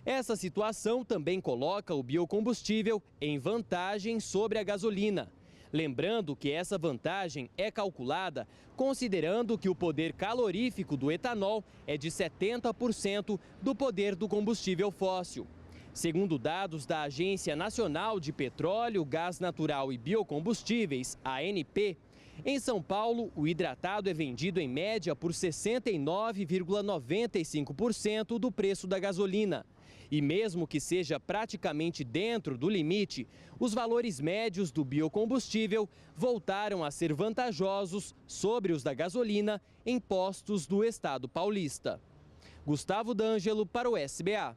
Essa situação também coloca o biocombustível em vantagem sobre a gasolina. Lembrando que essa vantagem é calculada considerando que o poder calorífico do etanol é de 70% do poder do combustível fóssil. Segundo dados da Agência Nacional de Petróleo, Gás Natural e Biocombustíveis, ANP, em São Paulo, o hidratado é vendido em média por 69,95% do preço da gasolina. E mesmo que seja praticamente dentro do limite, os valores médios do biocombustível voltaram a ser vantajosos sobre os da gasolina em postos do estado paulista. Gustavo D'Angelo para o SBA.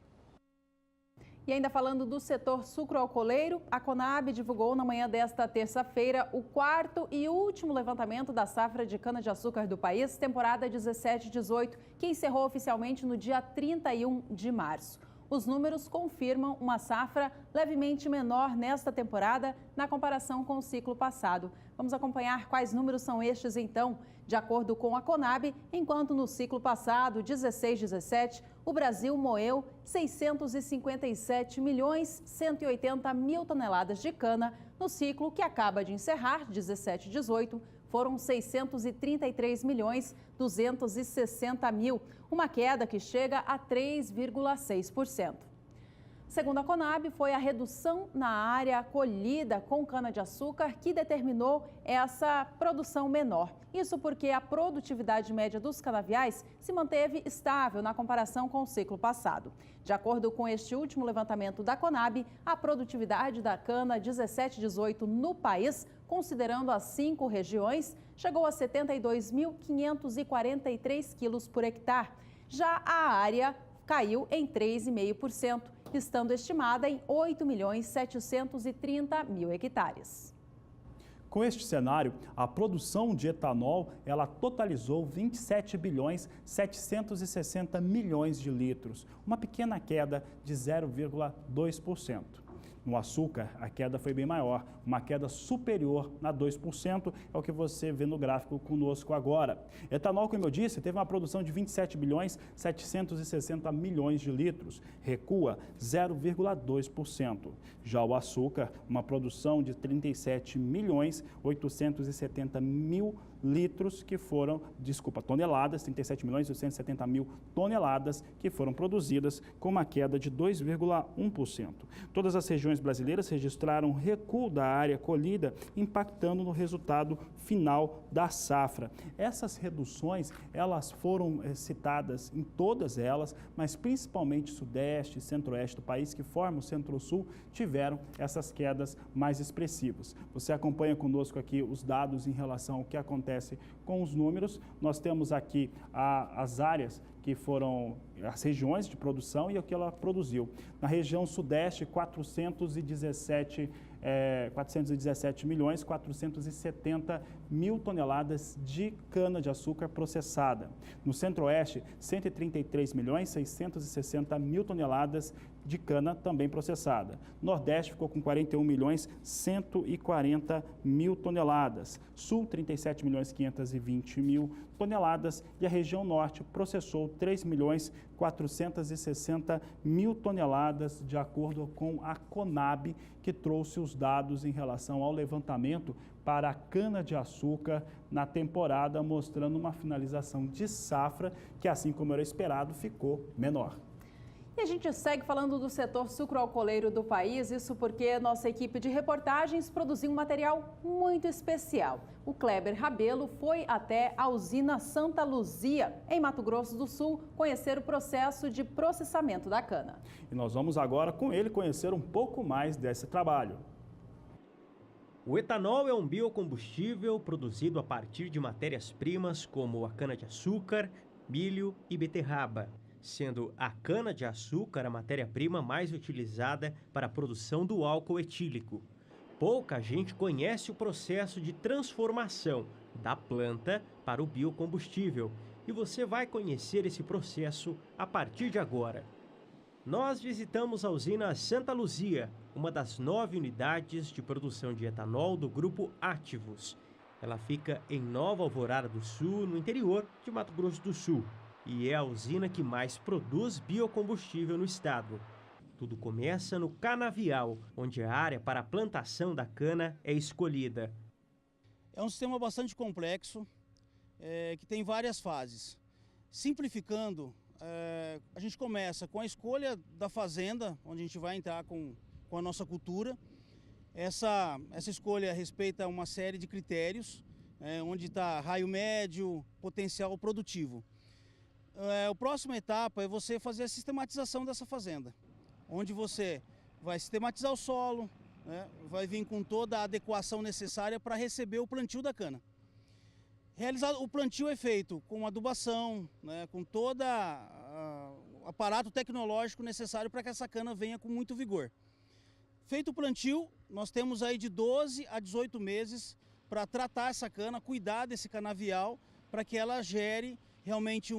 E ainda falando do setor sucroalcooleiro, a Conab divulgou na manhã desta terça-feira o quarto e último levantamento da safra de cana-de-açúcar do país, temporada 17/18, que encerrou oficialmente no dia 31 de março. Os números confirmam uma safra levemente menor nesta temporada na comparação com o ciclo passado. Vamos acompanhar quais números são estes então. De acordo com a Conab, enquanto no ciclo passado, 16/17, o Brasil moeu 657.180.000 toneladas de cana, no ciclo que acaba de encerrar, 17/18, foram 633.260.000, uma queda que chega a 3,6%. Segundo a Conab, foi a redução na área colhida com cana-de-açúcar que determinou essa produção menor. Isso porque a produtividade média dos canaviais se manteve estável na comparação com o ciclo passado. De acordo com este último levantamento da Conab, a produtividade da cana 17/18 no país, considerando as 5 regiões, chegou a 72.543 quilos por hectare. Já a área caiu em 3,5%, estando estimada em 8.730.000 hectares. Com este cenário, a produção de etanol ela totalizou 27.760 milhões de litros, uma pequena queda de 0,2%. No açúcar, a queda foi bem maior, uma queda superior a 2%, é o que você vê no gráfico conosco agora. Etanol, como eu disse, teve uma produção de 27 bilhões 760 milhões de litros, recua 0,2%. Já o açúcar, uma produção de 37 milhões 870 mil litros que foram, toneladas, 37 milhões 870 mil toneladas que foram produzidas com uma queda de 2,1%. Todas as regiões brasileiras registraram recuo da área colhida, impactando no resultado final da safra. Essas reduções, elas foram citadas em todas elas, mas principalmente Sudeste e Centro-Oeste do país, que formam o Centro-Sul, tiveram essas quedas mais expressivas. Você acompanha conosco aqui os dados em relação ao que acontece com os números. Nós temos aqui as áreas que foram as regiões de produção e o que ela produziu. Na região Sudeste, 417 milhões 470 mil toneladas de cana-de-açúcar processada. No Centro-Oeste, 133 milhões 660 mil toneladas de cana também processada. Nordeste ficou com 41 milhões 140 mil toneladas. Sul, 37 milhões 520 mil toneladas. E a região Norte processou 3 milhões 460 mil toneladas, de acordo com a Conab, que trouxe os dados em relação ao levantamento para a cana-de-açúcar na temporada, mostrando uma finalização de safra que, assim como era esperado, ficou menor. E a gente segue falando do setor sucroalcooleiro do país, isso porque nossa equipe de reportagens produziu um material muito especial. O Kleber Rabelo foi até a usina Santa Luzia, em Mato Grosso do Sul, conhecer o processo de processamento da cana. E nós vamos agora com ele conhecer um pouco mais desse trabalho. O etanol é um biocombustível produzido a partir de matérias-primas como a cana-de-açúcar, milho e beterraba, sendo a cana-de-açúcar a matéria-prima mais utilizada para a produção do álcool etílico. Pouca gente conhece o processo de transformação da planta para o biocombustível e você vai conhecer esse processo a partir de agora. Nós visitamos a usina Santa Luzia, uma das 9 unidades de produção de etanol do grupo Ativos. Ela fica em Nova Alvorada do Sul, no interior de Mato Grosso do Sul, e é a usina que mais produz biocombustível no estado. Tudo começa no canavial, onde a área para a plantação da cana é escolhida. É um sistema bastante complexo, que tem várias fases. Simplificando, a gente começa com a escolha da fazenda, onde a gente vai entrar com a nossa cultura. Essa escolha respeita uma série de critérios, onde está raio médio, potencial produtivo. A próxima etapa é você fazer a sistematização dessa fazenda, onde você vai sistematizar o solo, vai vir com toda a adequação necessária para receber o plantio da cana. Realizado, o plantio é feito com adubação, com todo o aparato tecnológico necessário para que essa cana venha com muito vigor. Feito o plantio, nós temos aí de 12 a 18 meses para tratar essa cana, cuidar desse canavial, para que ela gere realmente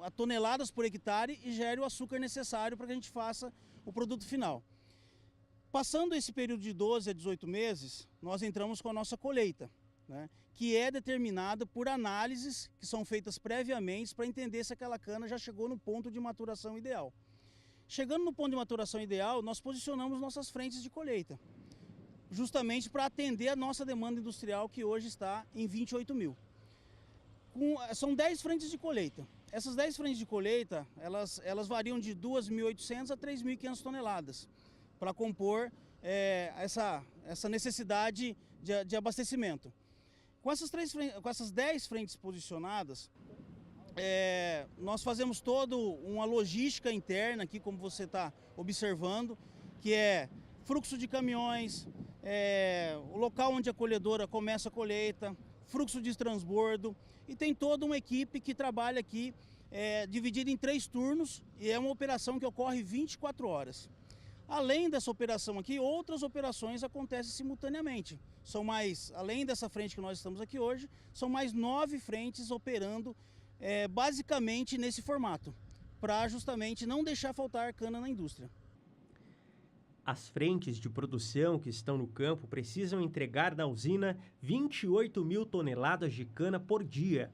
a toneladas por hectare e gere o açúcar necessário para que a gente faça o produto final. Passando esse período de 12 a 18 meses, nós entramos com a nossa colheita, que é determinada por análises que são feitas previamente para entender se aquela cana já chegou no ponto de maturação ideal. Chegando no ponto de maturação ideal, nós posicionamos nossas frentes de colheita, justamente para atender a nossa demanda industrial, que hoje está em 28 mil. São 10 frentes de colheita. Essas 10 frentes de colheita, elas variam de 2.800 a 3.500 toneladas, para compor essa necessidade de abastecimento. Com essas 10 frentes posicionadas, nós fazemos toda uma logística interna aqui, como você está observando, que é fluxo de caminhões, o local onde a colhedora começa a colheita, fluxo de transbordo, e tem toda uma equipe que trabalha aqui, dividida em 3 turnos, e é uma operação que ocorre 24 horas. Além dessa operação aqui, outras operações acontecem simultaneamente. Além dessa frente que nós estamos aqui hoje, são mais 9 frentes operando basicamente nesse formato, para justamente não deixar faltar cana na indústria. As frentes de produção que estão no campo precisam entregar na usina 28 mil toneladas de cana por dia.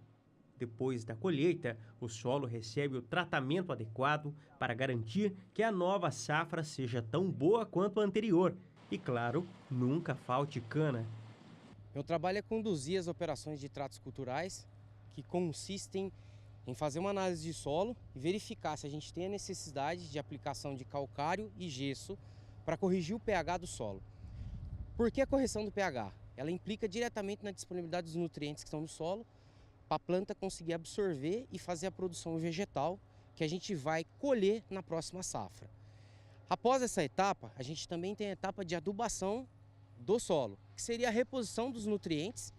Depois da colheita, o solo recebe o tratamento adequado para garantir que a nova safra seja tão boa quanto a anterior. E, claro, nunca falte cana. Meu trabalho é conduzir as operações de tratos culturais, que consistem em fazer uma análise de solo e verificar se a gente tem a necessidade de aplicação de calcário e gesso para corrigir o pH do solo. Por que a correção do pH? Ela implica diretamente na disponibilidade dos nutrientes que estão no solo para a planta conseguir absorver e fazer a produção vegetal que a gente vai colher na próxima safra. Após essa etapa, a gente também tem a etapa de adubação do solo, que seria a reposição dos nutrientes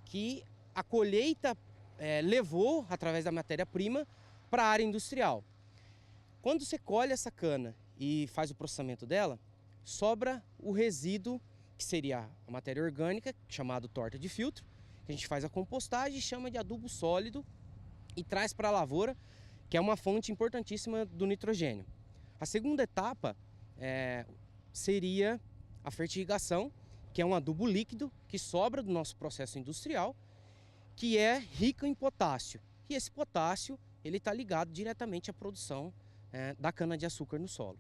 que a colheita levou através da matéria-prima para a área industrial. Quando você colhe essa cana e faz o processamento dela, sobra o resíduo, que seria a matéria orgânica, chamado torta de filtro, que a gente faz a compostagem, chama de adubo sólido e traz para a lavoura, que é uma fonte importantíssima do nitrogênio. A segunda etapa seria a fertirrigação, que é um adubo líquido que sobra do nosso processo industrial, que é rico em potássio. E esse potássio ele está ligado diretamente à produção da cana-de-açúcar no solo.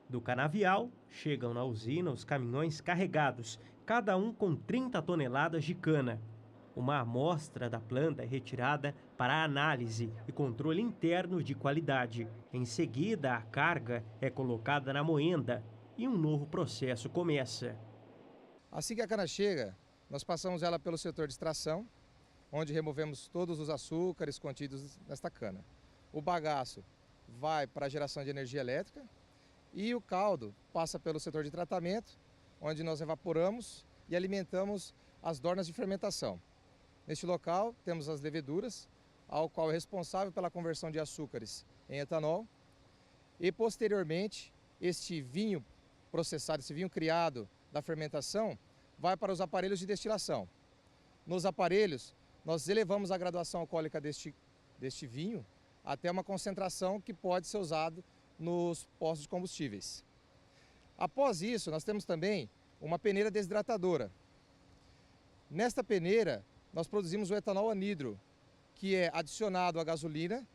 Do canavial, chegam na usina os caminhões carregados, cada um com 30 toneladas de cana. Uma amostra da planta é retirada para análise e controle interno de qualidade. Em seguida, a carga é colocada na moenda e um novo processo começa. Assim que a cana chega, nós passamos ela pelo setor de extração, onde removemos todos os açúcares contidos nesta cana. O bagaço vai para a geração de energia elétrica e o caldo passa pelo setor de tratamento, onde nós evaporamos e alimentamos as dornas de fermentação. Neste local temos as leveduras, ao qual é responsável pela conversão de açúcares em etanol, e posteriormente este vinho processado, esse vinho criado da fermentação, vai para os aparelhos de destilação. Nos aparelhos, nós elevamos a graduação alcoólica deste vinho até uma concentração que pode ser usado nos postos de combustíveis. Após isso, nós temos também uma peneira desidratadora. Nesta peneira, nós produzimos o etanol anidro, que é adicionado à gasolina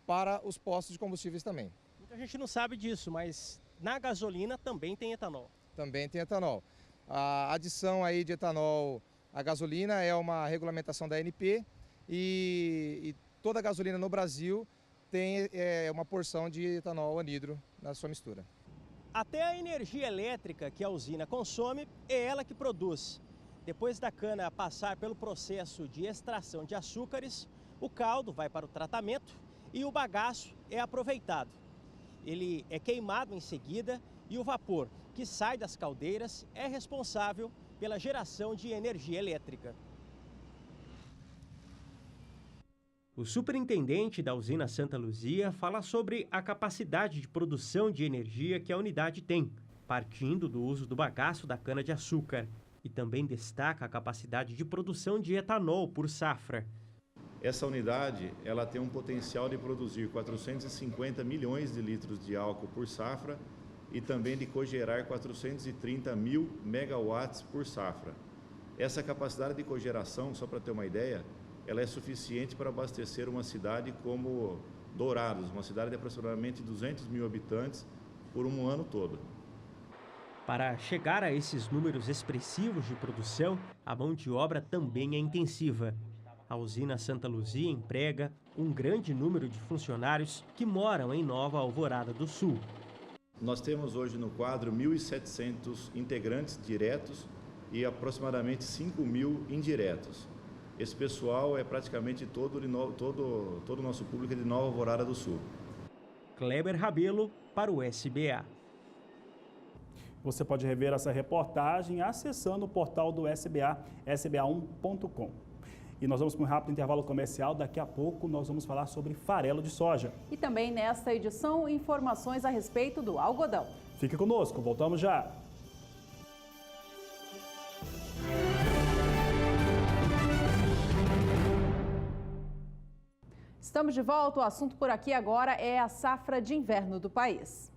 para os postos de combustíveis também. Muita gente não sabe disso, mas na gasolina também tem etanol. Também tem etanol. A adição aí de etanol à gasolina é uma regulamentação da ANP e toda a gasolina no Brasil tem uma porção de etanol anidro na sua mistura. Até a energia elétrica que a usina consome é ela que produz. Depois da cana passar pelo processo de extração de açúcares, o caldo vai para o tratamento e o bagaço é aproveitado. Ele é queimado em seguida e o vapor que sai das caldeiras é responsável pela geração de energia elétrica. O superintendente da usina Santa Luzia fala sobre a capacidade de produção de energia que a unidade tem, partindo do uso do bagaço da cana-de-açúcar, e também destaca a capacidade de produção de etanol por safra. Essa unidade ela tem um potencial de produzir 450 milhões de litros de álcool por safra e também de cogerar 430 mil megawatts por safra. Essa capacidade de cogeração, só para ter uma ideia, ela é suficiente para abastecer uma cidade como Dourados, uma cidade de aproximadamente 200 mil habitantes por um ano todo. Para chegar a esses números expressivos de produção, a mão de obra também é intensiva. A usina Santa Luzia emprega um grande número de funcionários que moram em Nova Alvorada do Sul. Nós temos hoje no quadro 1.700 integrantes diretos e aproximadamente 5.000 indiretos. Esse pessoal é praticamente todo o nosso público de Nova Alvorada do Sul. Kleber Rabelo para o SBA. Você pode rever essa reportagem acessando o portal do SBA, sba1.com. E nós vamos para um rápido intervalo comercial. Daqui a pouco nós vamos falar sobre farelo de soja. E também nesta edição, informações a respeito do algodão. Fique conosco, voltamos já. Estamos de volta. O assunto por aqui agora é a safra de inverno do país.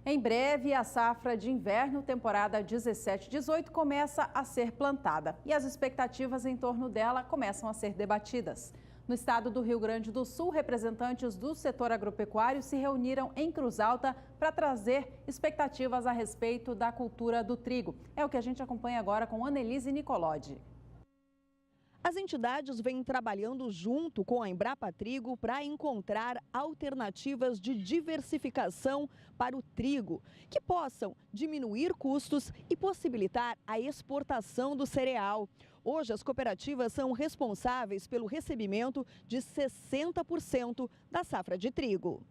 Em breve, a safra de inverno, temporada 17-18, começa a ser plantada e as expectativas em torno dela começam a ser debatidas. No estado do Rio Grande do Sul, representantes do setor agropecuário se reuniram em Cruz Alta para trazer expectativas a respeito da cultura do trigo. É o que a gente acompanha agora com Annelise Nicolodi. As entidades vêm trabalhando junto com a Embrapa Trigo para encontrar alternativas de diversificação para o trigo, que possam diminuir custos e possibilitar a exportação do cereal. Hoje, as cooperativas são responsáveis pelo recebimento de 60% da safra de trigo.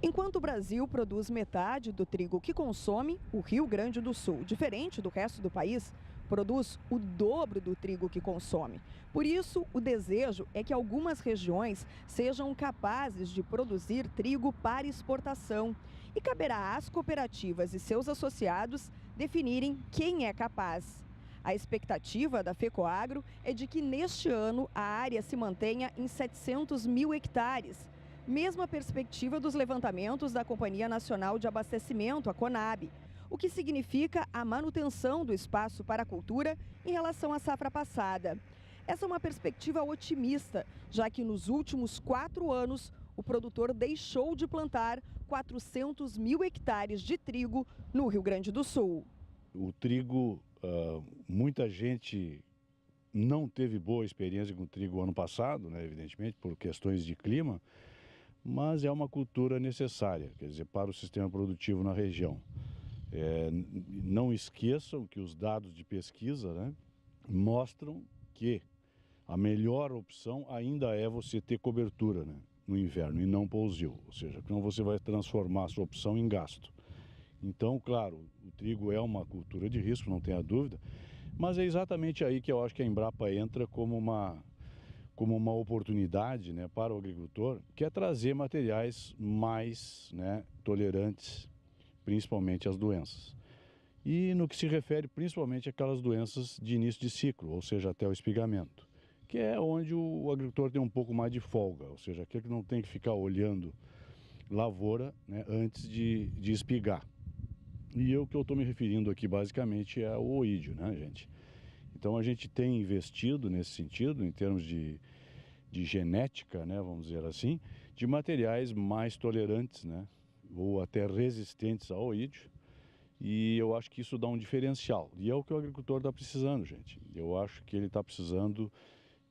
Enquanto o Brasil produz metade do trigo que consome, o Rio Grande do Sul, diferente do resto do país, produz o dobro do trigo que consome. Por isso, o desejo é que algumas regiões sejam capazes de produzir trigo para exportação. E caberá às cooperativas e seus associados definirem quem é capaz. A expectativa da FECOAGRO é de que neste ano a área se mantenha em 700 mil hectares. Mesma perspectiva dos levantamentos da Companhia Nacional de Abastecimento, a CONAB, o que significa a manutenção do espaço para a cultura em relação à safra passada. Essa é uma perspectiva otimista, já que nos últimos 4 anos o produtor deixou de plantar 400 mil hectares de trigo no Rio Grande do Sul. O trigo, muita gente não teve boa experiência com o trigo ano passado, né, evidentemente, por questões de clima, mas é uma cultura necessária, quer dizer, para o sistema produtivo na região. Não esqueçam que os dados de pesquisa, né, mostram que a melhor opção ainda é você ter cobertura, né, no inverno e não pousio, ou seja, senão você vai transformar a sua opção em gasto. Então, claro, o trigo é uma cultura de risco, não tenha dúvida, mas é exatamente aí que eu acho que a Embrapa entra como uma oportunidade, né, para o agricultor, que é trazer materiais mais, né, tolerantes, principalmente às doenças. E no que se refere principalmente àquelas doenças de início de ciclo, ou seja, até o espigamento, que é onde o agricultor tem um pouco mais de folga, ou seja, aquele que não tem que ficar olhando lavoura, né, antes de espigar. E o que eu estou me referindo aqui basicamente é o oídio, né, gente? Então a gente tem investido nesse sentido, em termos de genética, né, vamos dizer assim, de materiais mais tolerantes, né, ou até resistentes ao oídio, e eu acho que isso dá um diferencial. E é o que o agricultor está precisando, gente. Eu acho que ele está precisando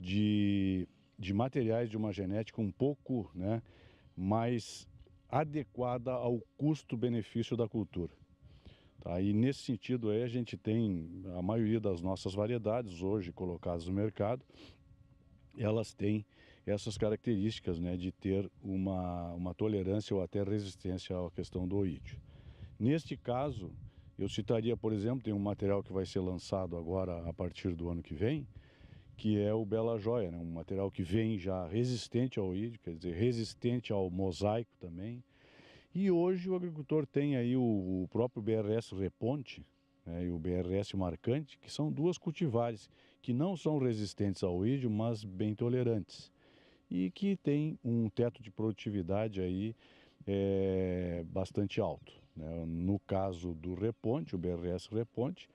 de materiais de uma genética um pouco, né, mais adequada ao custo-benefício da cultura. Tá? E nesse sentido aí a gente tem a maioria das nossas variedades hoje colocadas no mercado, elas têm essas características, né, de ter uma tolerância ou até resistência à questão do oídio. Neste caso, eu citaria, por exemplo, tem um material que vai ser lançado agora a partir do ano que vem, que é o Bela Joia, né, um material que vem já resistente ao oídio, quer dizer, resistente ao mosaico também. E hoje o agricultor tem aí o próprio BRS Reponte, né, e o BRS Marcante, que são duas cultivares que não são resistentes ao oídio, mas bem tolerantes. E que tem um teto de produtividade aí bastante alto, né? No caso do Reponte, o BRS Reponte,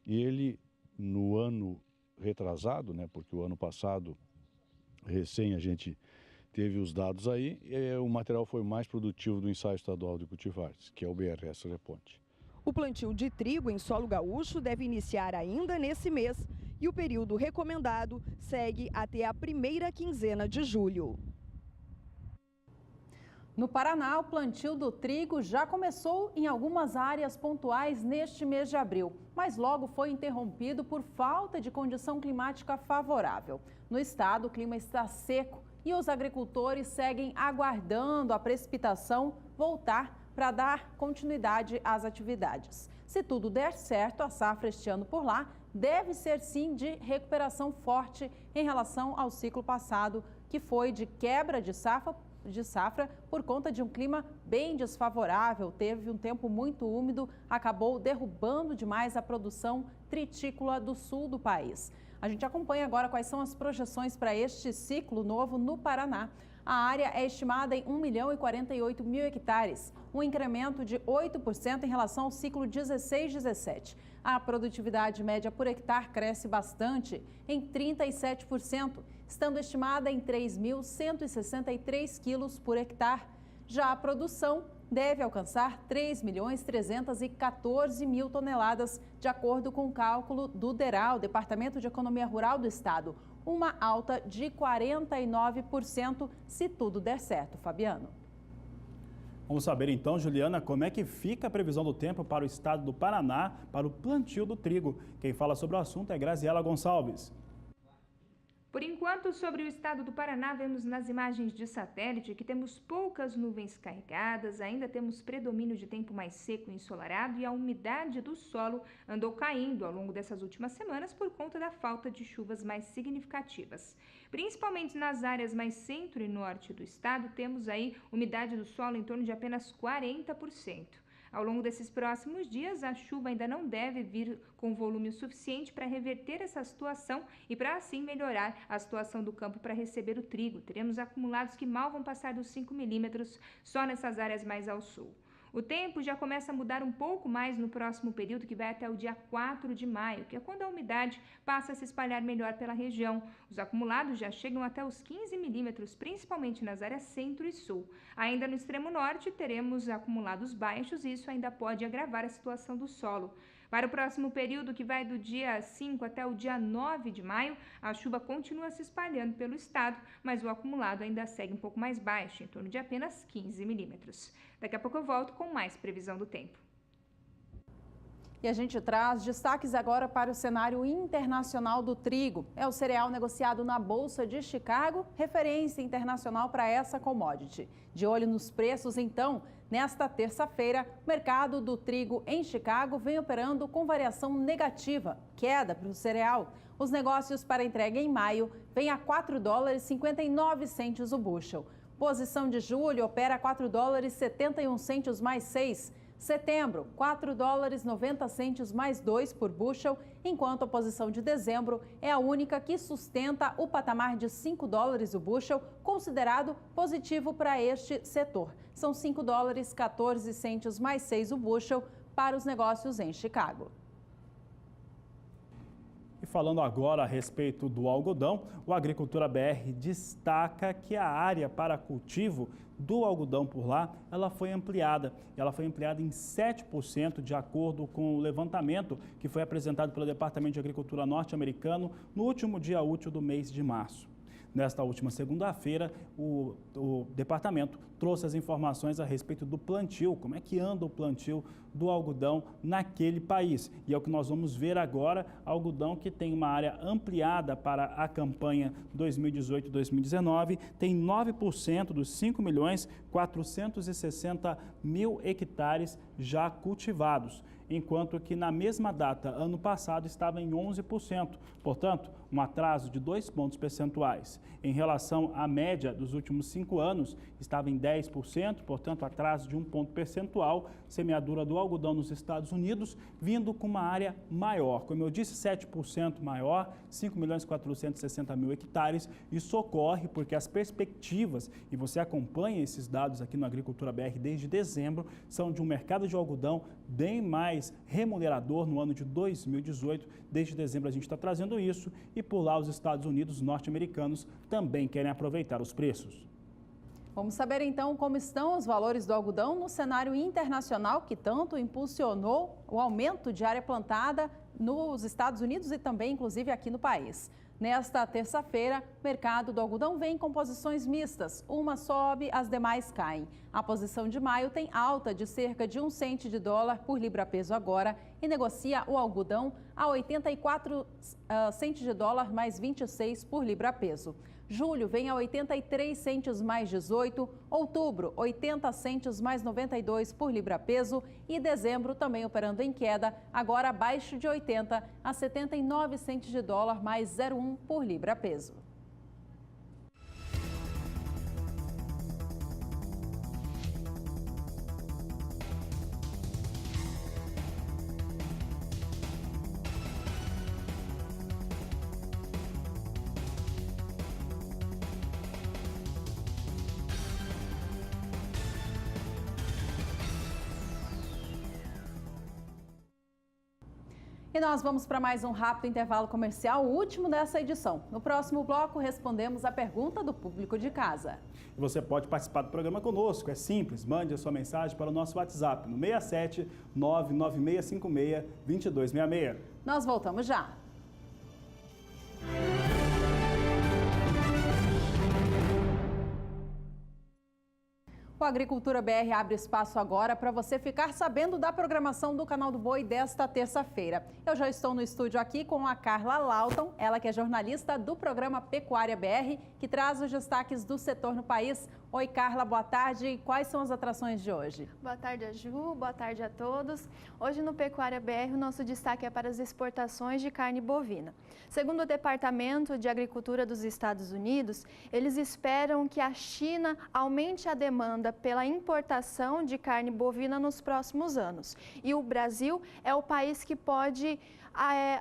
ele no ano retrasado, né, porque o ano passado recém a gente teve os dados aí, o material foi mais produtivo do ensaio estadual de cultivares, que é o BRS Reponte. O plantio de trigo em solo gaúcho deve iniciar ainda nesse mês e o período recomendado segue até a primeira quinzena de julho. No Paraná, o plantio do trigo já começou em algumas áreas pontuais neste mês de abril, mas logo foi interrompido por falta de condição climática favorável. No estado, o clima está seco e os agricultores seguem aguardando a precipitação voltar para dar continuidade às atividades. Se tudo der certo, a safra este ano por lá deve ser sim de recuperação forte em relação ao ciclo passado, que foi de quebra de safra por conta de um clima bem desfavorável. Teve um tempo muito úmido, acabou derrubando demais a produção tritícola do sul do país. A gente acompanha agora quais são as projeções para este ciclo novo no Paraná. A área é estimada em 1.048.000 hectares, um incremento de 8% em relação ao ciclo 16-17. A produtividade média por hectare cresce bastante, em 37%, estando estimada em 3.163 quilos por hectare. Já a produção deve alcançar 3.314.000 toneladas, de acordo com o cálculo do DERAL, Departamento de Economia Rural do Estado, uma alta de 49% se tudo der certo. Fabiano. Vamos saber então, Juliana, como é que fica a previsão do tempo para o estado do Paraná para o plantio do trigo. Quem fala sobre o assunto é Graziela Gonçalves. Por enquanto, sobre o estado do Paraná, vemos nas imagens de satélite que temos poucas nuvens carregadas, ainda temos predomínio de tempo mais seco e ensolarado e a umidade do solo andou caindo ao longo dessas últimas semanas por conta da falta de chuvas mais significativas. Principalmente nas áreas mais centro e norte do estado, temos aí umidade do solo em torno de apenas 40%. Ao longo desses próximos dias, a chuva ainda não deve vir com volume suficiente para reverter essa situação e para assim melhorar a situação do campo para receber o trigo. Teremos acumulados que mal vão passar dos 5 milímetros só nessas áreas mais ao sul. O tempo já começa a mudar um pouco mais no próximo período, que vai até o dia 4 de maio, que é quando a umidade passa a se espalhar melhor pela região. Os acumulados já chegam até os 15 milímetros, principalmente nas áreas centro e sul. Ainda no extremo norte, teremos acumulados baixos e isso ainda pode agravar a situação do solo. Para o próximo período, que vai do dia 5 até o dia 9 de maio, a chuva continua se espalhando pelo estado, mas o acumulado ainda segue um pouco mais baixo, em torno de apenas 15 milímetros. Daqui a pouco eu volto com mais previsão do tempo. E a gente traz destaques agora para o cenário internacional do trigo. É o cereal negociado na Bolsa de Chicago, referência internacional para essa commodity. De olho nos preços, então, nesta terça-feira, o mercado do trigo em Chicago vem operando com variação negativa, queda para o cereal. Os negócios para entrega em maio vêm a $4,59 o bushel. Posição de julho opera a $4,71 mais 6. Setembro, $4,90 mais 2 por bushel, enquanto a posição de dezembro é a única que sustenta o patamar de $5 o bushel, considerado positivo para este setor. São $5,14 mais 6 o bushel para os negócios em Chicago. E falando agora a respeito do algodão, o Agricultura BR destaca que a área para cultivo do algodão por lá, ela foi ampliada. Ela foi ampliada em 7% de acordo com o levantamento que foi apresentado pelo Departamento de Agricultura norte-americano no último dia útil do mês de março. Nesta última segunda-feira, o departamento trouxe as informações a respeito do plantio, como é que anda o plantio do algodão naquele país. E é o que nós vamos ver agora, algodão que tem uma área ampliada para a campanha 2018-2019, tem 9% dos 5.460.000 hectares já cultivados, enquanto que na mesma data, ano passado, estava em 11%, portanto, um atraso de 2 pontos percentuais. Em relação à média dos últimos 5 anos, estava em 10%, portanto, atraso de 1 ponto percentual, semeadura do algodão nos Estados Unidos, vindo com uma área maior. Como eu disse, 7% maior, 5.460.000 hectares. Isso ocorre porque as perspectivas, e você acompanha esses dados aqui no Agricultura BR desde dezembro, são de um mercado de algodão bem mais remunerador no ano de 2018. Desde dezembro a gente está trazendo isso e por lá os Estados Unidos, os norte-americanos, também querem aproveitar os preços. Vamos saber então como estão os valores do algodão no cenário internacional que tanto impulsionou o aumento de área plantada nos Estados Unidos e também, inclusive, aqui no país. Nesta terça-feira, o mercado do algodão vem com posições mistas. Uma sobe, as demais caem. A posição de maio tem alta de cerca de 1 cento de dólar por libra-peso agora e negocia o algodão a 84 centos de dólar mais 26 por libra-peso. Julho vem a 83 centos mais 18, outubro 80 centos mais 92 por libra-peso e dezembro também operando em queda, agora abaixo de 80 a 79 centos de dólar mais 0,1 por libra-peso. E nós vamos para mais um rápido intervalo comercial, o último dessa edição. No próximo bloco, respondemos a pergunta do público de casa. E você pode participar do programa conosco, é simples, mande a sua mensagem para o nosso WhatsApp no 67 99656 2266. Nós voltamos já. O Agricultura BR abre espaço agora para você ficar sabendo da programação do Canal do Boi desta terça-feira. Eu já estou no estúdio aqui com a Carla Lauton, ela que é jornalista do programa Pecuária BR, que traz os destaques do setor no país. Oi, Carla, boa tarde. Quais são as atrações de hoje? Boa tarde, Ju. Boa tarde a todos. Hoje no Pecuária BR, o nosso destaque é para as exportações de carne bovina. Segundo o Departamento de Agricultura dos Estados Unidos, eles esperam que a China aumente a demanda pela importação de carne bovina nos próximos anos. E o Brasil é o país que pode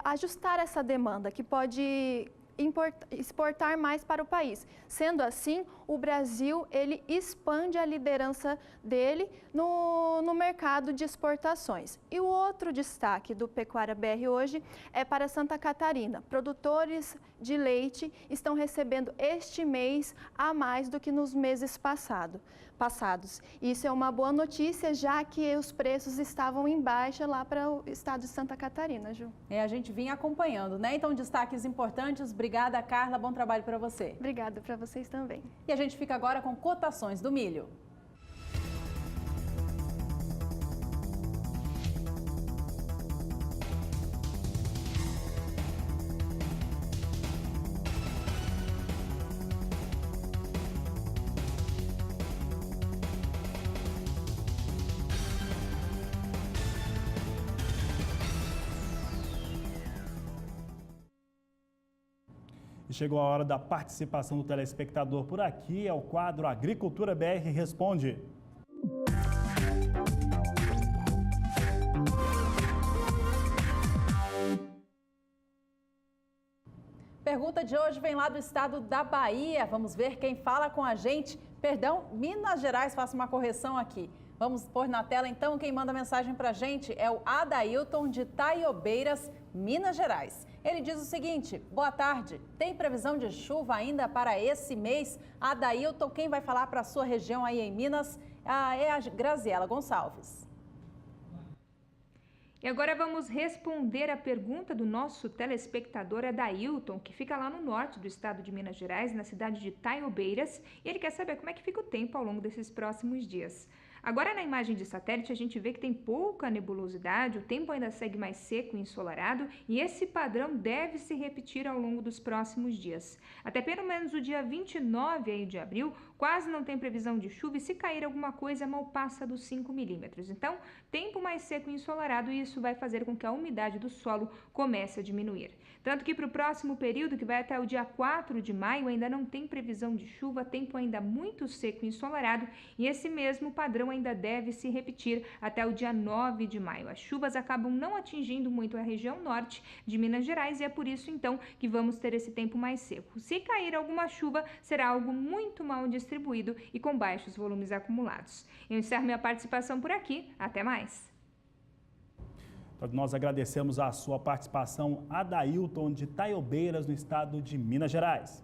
ajustar essa demanda, que pode exportar mais para o país. Sendo assim, o Brasil ele expande a liderança dele no mercado de exportações. E o outro destaque do Pecuária BR hoje é para Santa Catarina. Produtores de leite estão recebendo este mês a mais do que nos meses passados. Isso é uma boa notícia, já que os preços estavam em baixa lá para o estado de Santa Catarina, Ju. A gente vinha acompanhando, né? Então, destaques importantes. Obrigada, Carla. Bom trabalho para você. Obrigada para vocês também. E a gente fica agora com cotações do milho. E chegou a hora da participação do telespectador por aqui, é o quadro Agricultura BR Responde. Pergunta de hoje vem lá do estado da Bahia. Vamos ver quem fala com a gente. Perdão, Minas Gerais, faço uma correção aqui. Vamos pôr na tela então, quem manda mensagem para a gente é o Adailton de Taiobeiras, Minas Gerais. Ele diz o seguinte: boa tarde, tem previsão de chuva ainda para esse mês? Adailton, quem vai falar para a sua região aí em Minas é a Graziela Gonçalves. E agora vamos responder a pergunta do nosso telespectador Adailton, que fica lá no norte do estado de Minas Gerais, na cidade de Taiobeiras, e ele quer saber como é que fica o tempo ao longo desses próximos dias. Agora, na imagem de satélite, a gente vê que tem pouca nebulosidade, o tempo ainda segue mais seco e ensolarado, e esse padrão deve se repetir ao longo dos próximos dias. Até pelo menos o dia 29 aí de abril, quase não tem previsão de chuva, e se cair alguma coisa, mal passa dos 5 milímetros. Então, tempo mais seco e ensolarado, e isso vai fazer com que a umidade do solo comece a diminuir. Tanto que para o próximo período, que vai até o dia 4 de maio, ainda não tem previsão de chuva, tempo ainda muito seco e ensolarado, e esse mesmo padrão ainda deve se repetir até o dia 9 de maio. As chuvas acabam não atingindo muito a região norte de Minas Gerais e é por isso, então, que vamos ter esse tempo mais seco. Se cair alguma chuva, será algo muito mal distribuído e com baixos volumes acumulados. Eu encerro minha participação por aqui. Até mais! Nós agradecemos a sua participação, Adailton de Taiobeiras, no estado de Minas Gerais.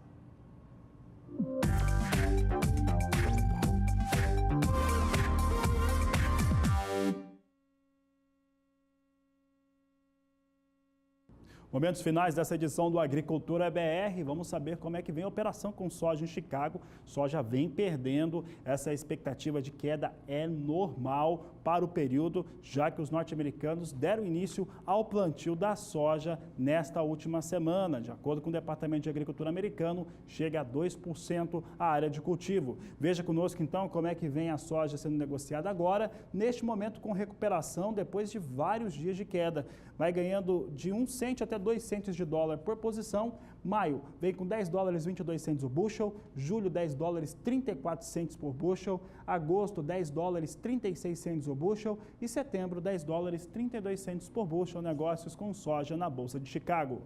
Momentos finais dessa edição do Agricultura BR, vamos saber como é que vem a operação com soja em Chicago. Soja vem perdendo, essa expectativa de queda é normal para o período, já que os norte-americanos deram início ao plantio da soja nesta última semana. De acordo com o Departamento de Agricultura americano, chega a 2% a área de cultivo. Veja conosco então como é que vem a soja sendo negociada agora, neste momento com recuperação depois de vários dias de queda. Vai ganhando de 1 cento até 2 centos de dólar por posição. Maio vem com 10 dólares 22 centos o bushel, julho 10 dólares 34 centos por bushel, agosto 10 dólares 36 centos o bushel e setembro 10 dólares 32 centos por bushel, negócios com soja na Bolsa de Chicago.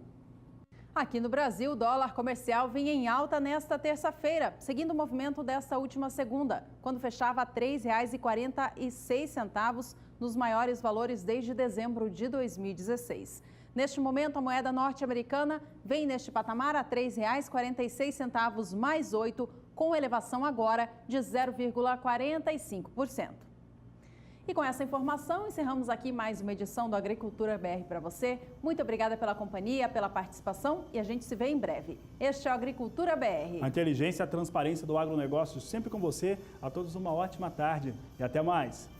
Aqui no Brasil, o dólar comercial vinha em alta nesta terça-feira, seguindo o movimento desta última segunda, quando fechava a R$ 3,46, nos maiores valores desde dezembro de 2016. Neste momento, a moeda norte-americana vem neste patamar a R$ 3,46 mais 8, com elevação agora de 0,45%. E com essa informação, encerramos aqui mais uma edição do Agricultura BR para você. Muito obrigada pela companhia, pela participação e a gente se vê em breve. Este é o Agricultura BR. A inteligência e a transparência do agronegócio sempre com você. A todos uma ótima tarde e até mais.